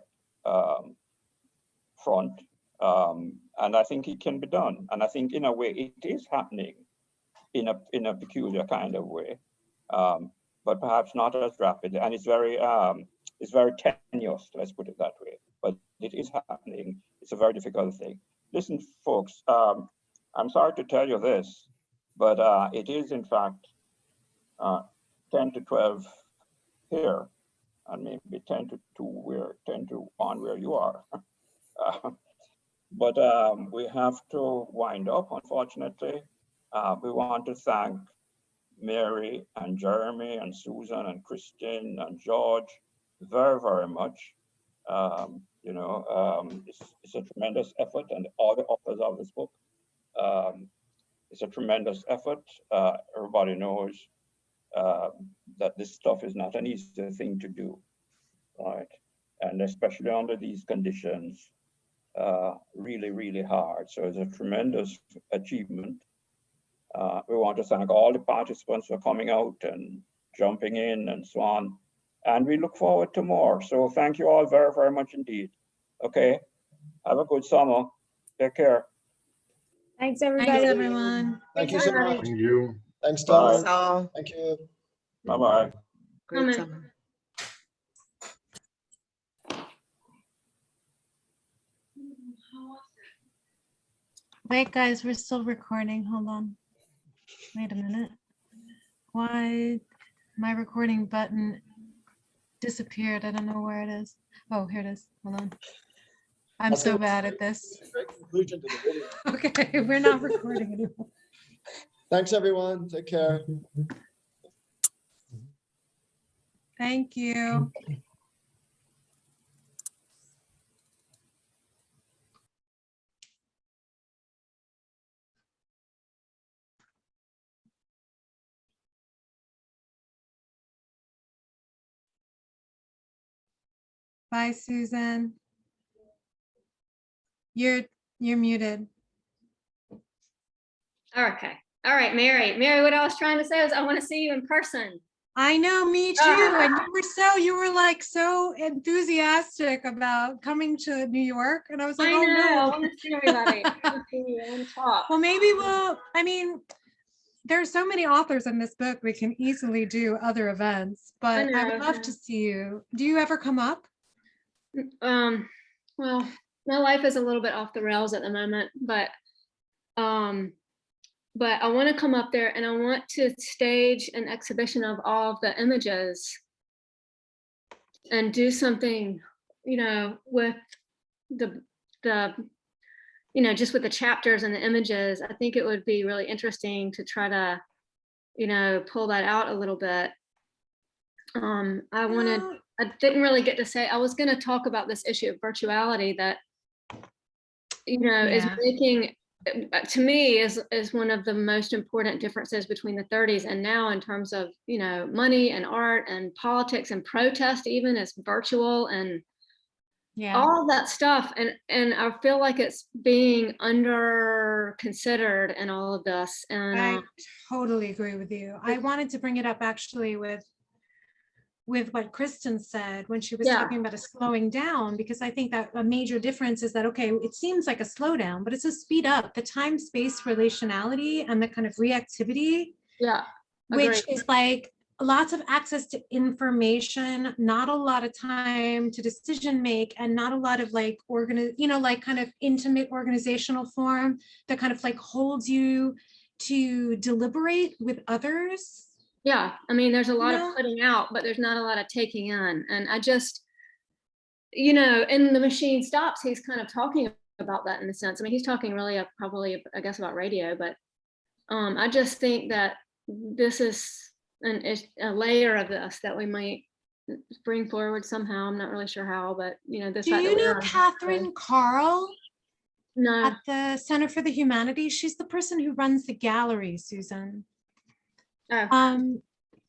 front, And I think it can be done. And I think in a way it is happening in a peculiar kind of way, but perhaps not as rapidly. And it's very tenuous, let's put it that way. But it is happening. It's a very difficult thing. Listen, folks, I'm sorry to tell you this, but it is in fact 10 to 12 here, and maybe 10 to 2 10 to 1 where you are. But we have to wind up, unfortunately. We want to thank Mary and Jeremy and Susan and Christine and George very, very much. It's a tremendous effort, and all the authors of this book. It's a tremendous effort. Everybody knows that this stuff is not an easy thing to do, right? And especially under these conditions, really, really hard. So it's a tremendous achievement. We want to thank all the participants for coming out and jumping in and so on. And we look forward to more. So thank you all very, very much indeed. Okay, have a good summer. Take care. Thanks, everybody. Thanks, everyone. Thank you so much. Thank you. Thanks, Bye. Tom. Thank you. Bye-bye. Great summer. Wait, guys, we're still recording. Hold on. Wait a minute. Why my recording button disappeared? I don't know where it is. Oh, here it is. Hold on. I'm so bad at this. Great conclusion to the video. Okay, we're not recording anymore. Thanks, everyone. Take care. Thank you. Bye, Susan. You're muted. Okay. All right, Mary. Mary, what I was trying to say is I want to see you in person. I know, me too. And you were like so enthusiastic about coming to New York. And I was like, I oh know. I no. want to see everybody. I want to see you and talk. Well, maybe there's so many authors in this book, we can easily do other events, but I would love to see you. Do you ever come up? Well, my life is a little bit off the rails at the moment, but I want to come up there and I want to stage an exhibition of all of the images and do something, with the just with the chapters and the images. I think it would be really interesting to try to, pull that out a little bit. I didn't really get to say, I was going to talk about this issue of virtuality that, is making, to me, is one of the most important differences between the 30s and now in terms of, money and art and politics and protest even is virtual and all of that stuff. And I feel like it's being under considered in all of this. And I totally agree with you. I wanted to bring it up actually with what Kristen said when she was talking about a slowing down, because I think that a major difference is that, okay, it seems like a slowdown, but it's a speed up. The time-space relationality and the kind of reactivity, which is like lots of access to information, not a lot of time to decision make, and not a lot of like kind of intimate organizational form that kind of like holds you to deliberate with others. Yeah, I mean, there's a lot of putting out, but there's not a lot of taking in. And I just, in The Machine Stops, he's kind of talking about that in a sense. I mean, he's talking really probably, I guess, about radio, but I just think that this is a layer of this that we might bring forward somehow. I'm not really sure how, but, this. Do you know Catherine Carl? No. At the Center for the Humanities? She's the person who runs the gallery, Susan. Oh.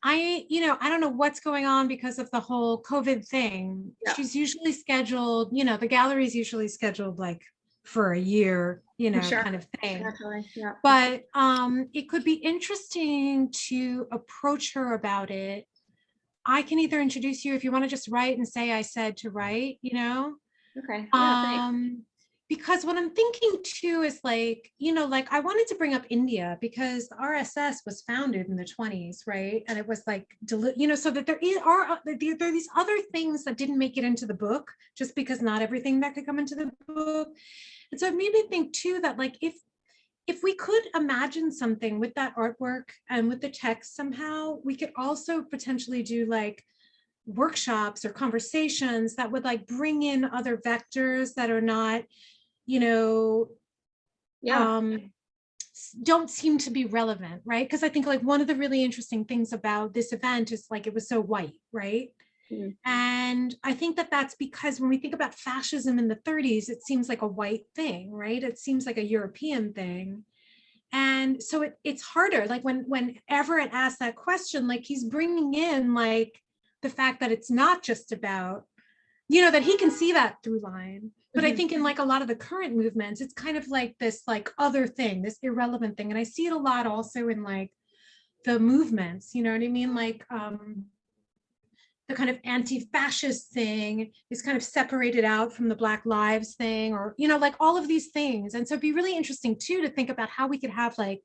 I don't know what's going on because of the whole COVID thing. She's usually scheduled, the gallery's usually scheduled like for a year, kind of thing. Yeah. But it could be interesting to approach her about it. I can either introduce you if you want to just write and say I said to write, Okay. Yeah, because what I'm thinking too is like, like I wanted to bring up India because the RSS was founded in the 20s, right? And it was like, so that there are these other things that didn't make it into the book, just because not everything that could come into the book. And so it made me think too that like, if we could imagine something with that artwork and with the text somehow, we could also potentially do like workshops or conversations that would like bring in other vectors that are not, don't seem to be relevant, right? Because I think like one of the really interesting things about this event is like it was so white, right? Mm-hmm. And I think that that's because when we think about fascism in the 30s, it seems like a white thing, right? It seems like a European thing. And so it's harder, like when Everett asked that question, like he's bringing in like the fact that it's not just about, that he can see that through line. But I think in like a lot of the current movements, it's kind of like this like other thing, this irrelevant thing. And I see it a lot also in like the movements, you know what I mean? Like the kind of anti-fascist thing is kind of separated out from the Black Lives thing, or, like all of these things. And so it'd be really interesting too, to think about how we could have like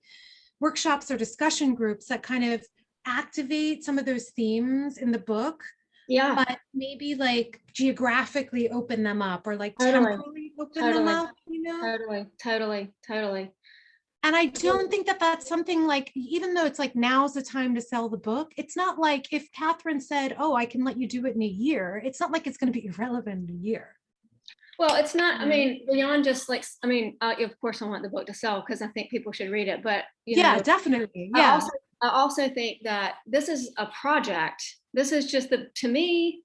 workshops or discussion groups that kind of activate some of those themes in the book. Yeah, but maybe like geographically open them up, or like temporally open them up, Totally. And I don't think that that's something like, even though it's like, now's the time to sell the book, it's not like if Catherine said, oh, I can let you do it in a year, it's not like it's going to be irrelevant in a year. Well, it's not, I mean, beyond just like, of course I want the book to sell because I think people should read it, but definitely. Yeah. I also think that this is a project. This is just to me,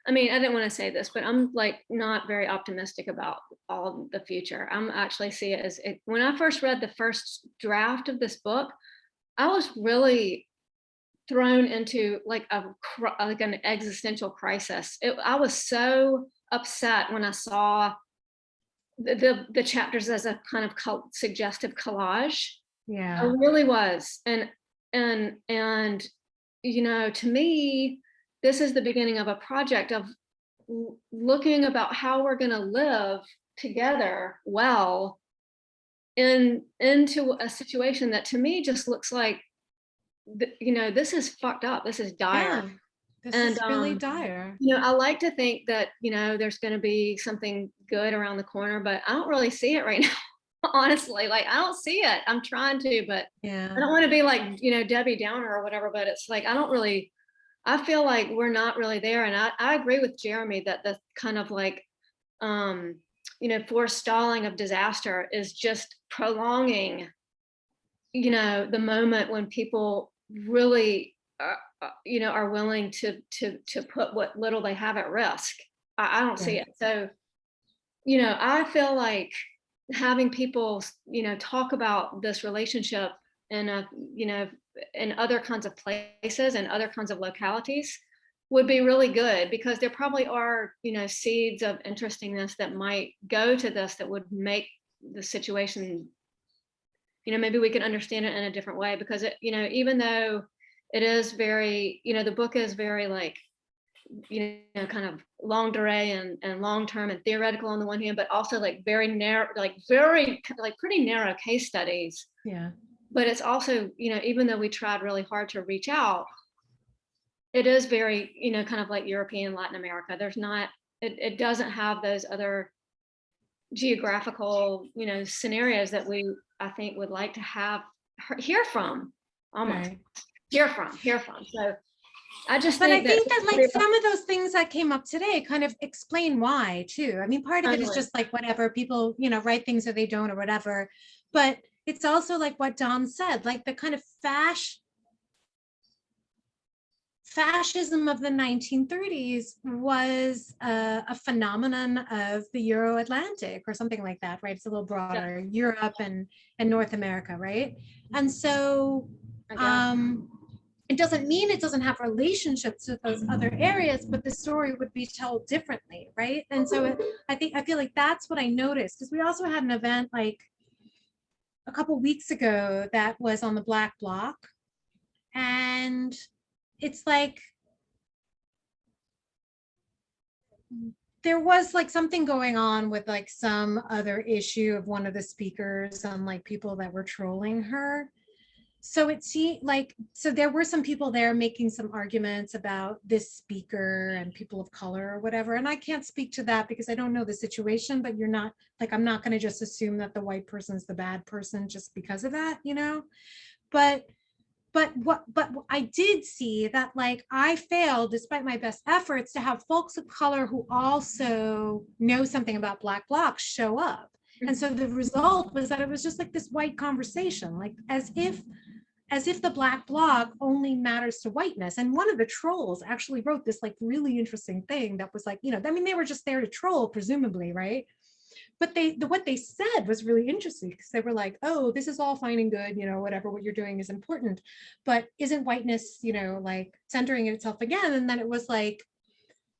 I didn't want to say this, but I'm like not very optimistic about all the future. I'm actually see it as when I first read the first draft of this book, I was really thrown into like an existential crisis. I was so upset when I saw the chapters as a kind of suggestive collage. Yeah, I really was, and to me, this is the beginning of a project of looking about how we're going to live together well into a situation that to me just looks like, this is fucked up. This is dire. Yeah, this is really dire. I like to think that, there's going to be something good around the corner, but I don't really see it right now. Honestly, like I don't see it. I'm trying to, but I don't want to be like, Debbie Downer or whatever, but it's like, I feel like we're not really there. And I agree with Jeremy that the kind of like, forestalling of disaster is just prolonging, the moment when people really, are willing to put what little they have at risk. I don't see it. So, I feel like having people, talk about this relationship in in other kinds of places and other kinds of localities would be really good, because there probably are, seeds of interestingness that might go to this that would make the situation, maybe we can understand it in a different way, because it, even though it is very, the book is very like, kind of longue durée and long-term and theoretical on the one hand, but also like very narrow, like pretty narrow case studies. Yeah. But it's also, even though we tried really hard to reach out, it is very, kind of like European, Latin America. There's not, it doesn't have those other geographical, scenarios that I think would like to hear from, almost. Right. Hear from. So I just but think I think that like some of those things that came up today kind of explain why too. Part of it is just like whatever people, write things or they don't or whatever. But it's also like what Dom said, like the kind of fascism of the 1930s was a phenomenon of the Euro-Atlantic or something like that, right? It's a little broader, Europe and North America, right? And so it doesn't mean it doesn't have relationships with those other areas, but the story would be told differently, right? And so I feel like that's what I noticed, because we also had an event like a couple weeks ago that was on the Black Bloc, and it's like there was like something going on with like some other issue of one of the speakers and like people that were trolling her. So it seemed like, so there were some people there making some arguments about this speaker and people of color or whatever. And I can't speak to that because I don't know the situation, but you're not like, I'm not going to just assume that the white person's the bad person just because of that, you know? But I did see that like I failed despite my best efforts to have folks of color who also know something about Black blocs show up. And so the result was that it was just like this white conversation, like as if the Black bloc only matters to whiteness. And one of the trolls actually wrote this like really interesting thing that was like, you know, I mean, they were just there to troll, presumably, right? But what they said was really interesting because they were like, oh, this is all fine and good, you know, whatever, what you're doing is important, but isn't whiteness, you know, like centering itself again? And then it was like,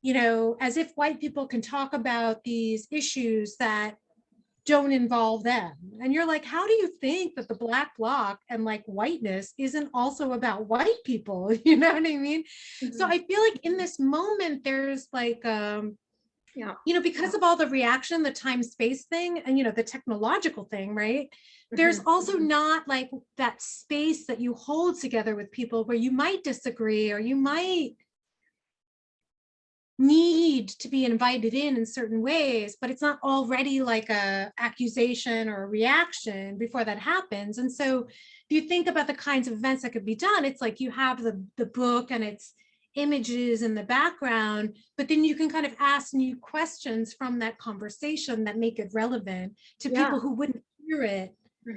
you know, as if white people can talk about these issues that don't involve them. And you're like, how do you think that the Black bloc and like whiteness isn't also about white people? You know what I mean? Mm-hmm. So I feel like in this moment, there's like, yeah, you know, because of all the reaction, the time space thing, and, you know, the technological thing, right? Mm-hmm. There's also not like that space that you hold together with people where you might disagree or you might need to be invited in certain ways, but it's not already like a accusation or a reaction before that happens. And so if you think about the kinds of events that could be done, it's like you have the book and it's images in the background, but then you can kind of ask new questions from that conversation that make it relevant to people who wouldn't hear it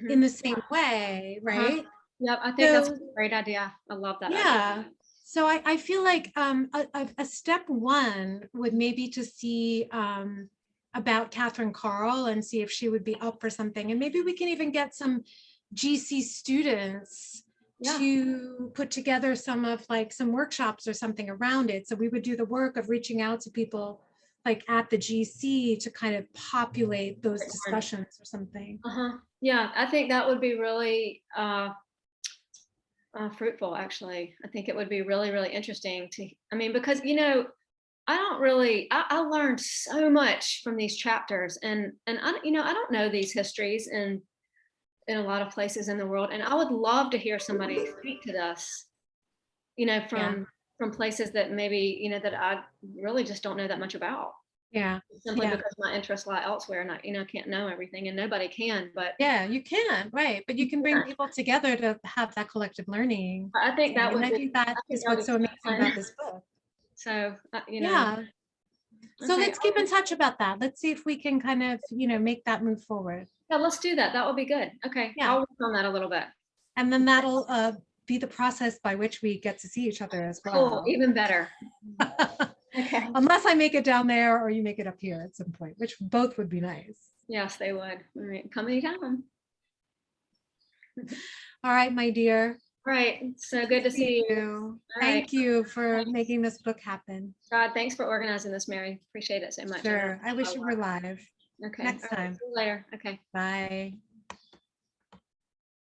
in the same way, right? Yep, I think that's a great idea. I love that idea. So I feel like a step one would maybe to see about Catherine Carl and see if she would be up for something. And maybe we can even get some GC students to put together some workshops or something around it. So we would do the work of reaching out to people like at the GC to kind of populate those discussions or something. Yeah, I think that would be really fruitful, actually. I think it would be really, really interesting to, I mean, because, you know, I learned so much from these chapters and I, you know, I don't know these histories in a lot of places in the world. And I would love to hear somebody speak to this, you know, from places that maybe, you know, that I really just don't know that much about. Simply because my interests lie elsewhere and I, you know, can't know everything and nobody can, but. Yeah, you can, right. But you can bring people together to have that collective learning. I think that would I think that is what's so amazing about this book. So, you know. So let's keep in touch about that. Let's see if we can kind of, you know, make that move forward. Yeah, let's do that. That would be good. Okay, I'll work on that a little bit. And then that'll be the process by which we get to see each other as well. Cool, even better. Okay. Unless I make it down there or you make it up here at some point, which both would be nice. Yes, they would. All right, come anytime. All right, my dear. All right, so good to see you. Thank you for making this book happen. God, thanks for organizing this, Mary. Appreciate it so much. Sure, I wish you were live. Okay. Next time. See you later. Okay. Bye.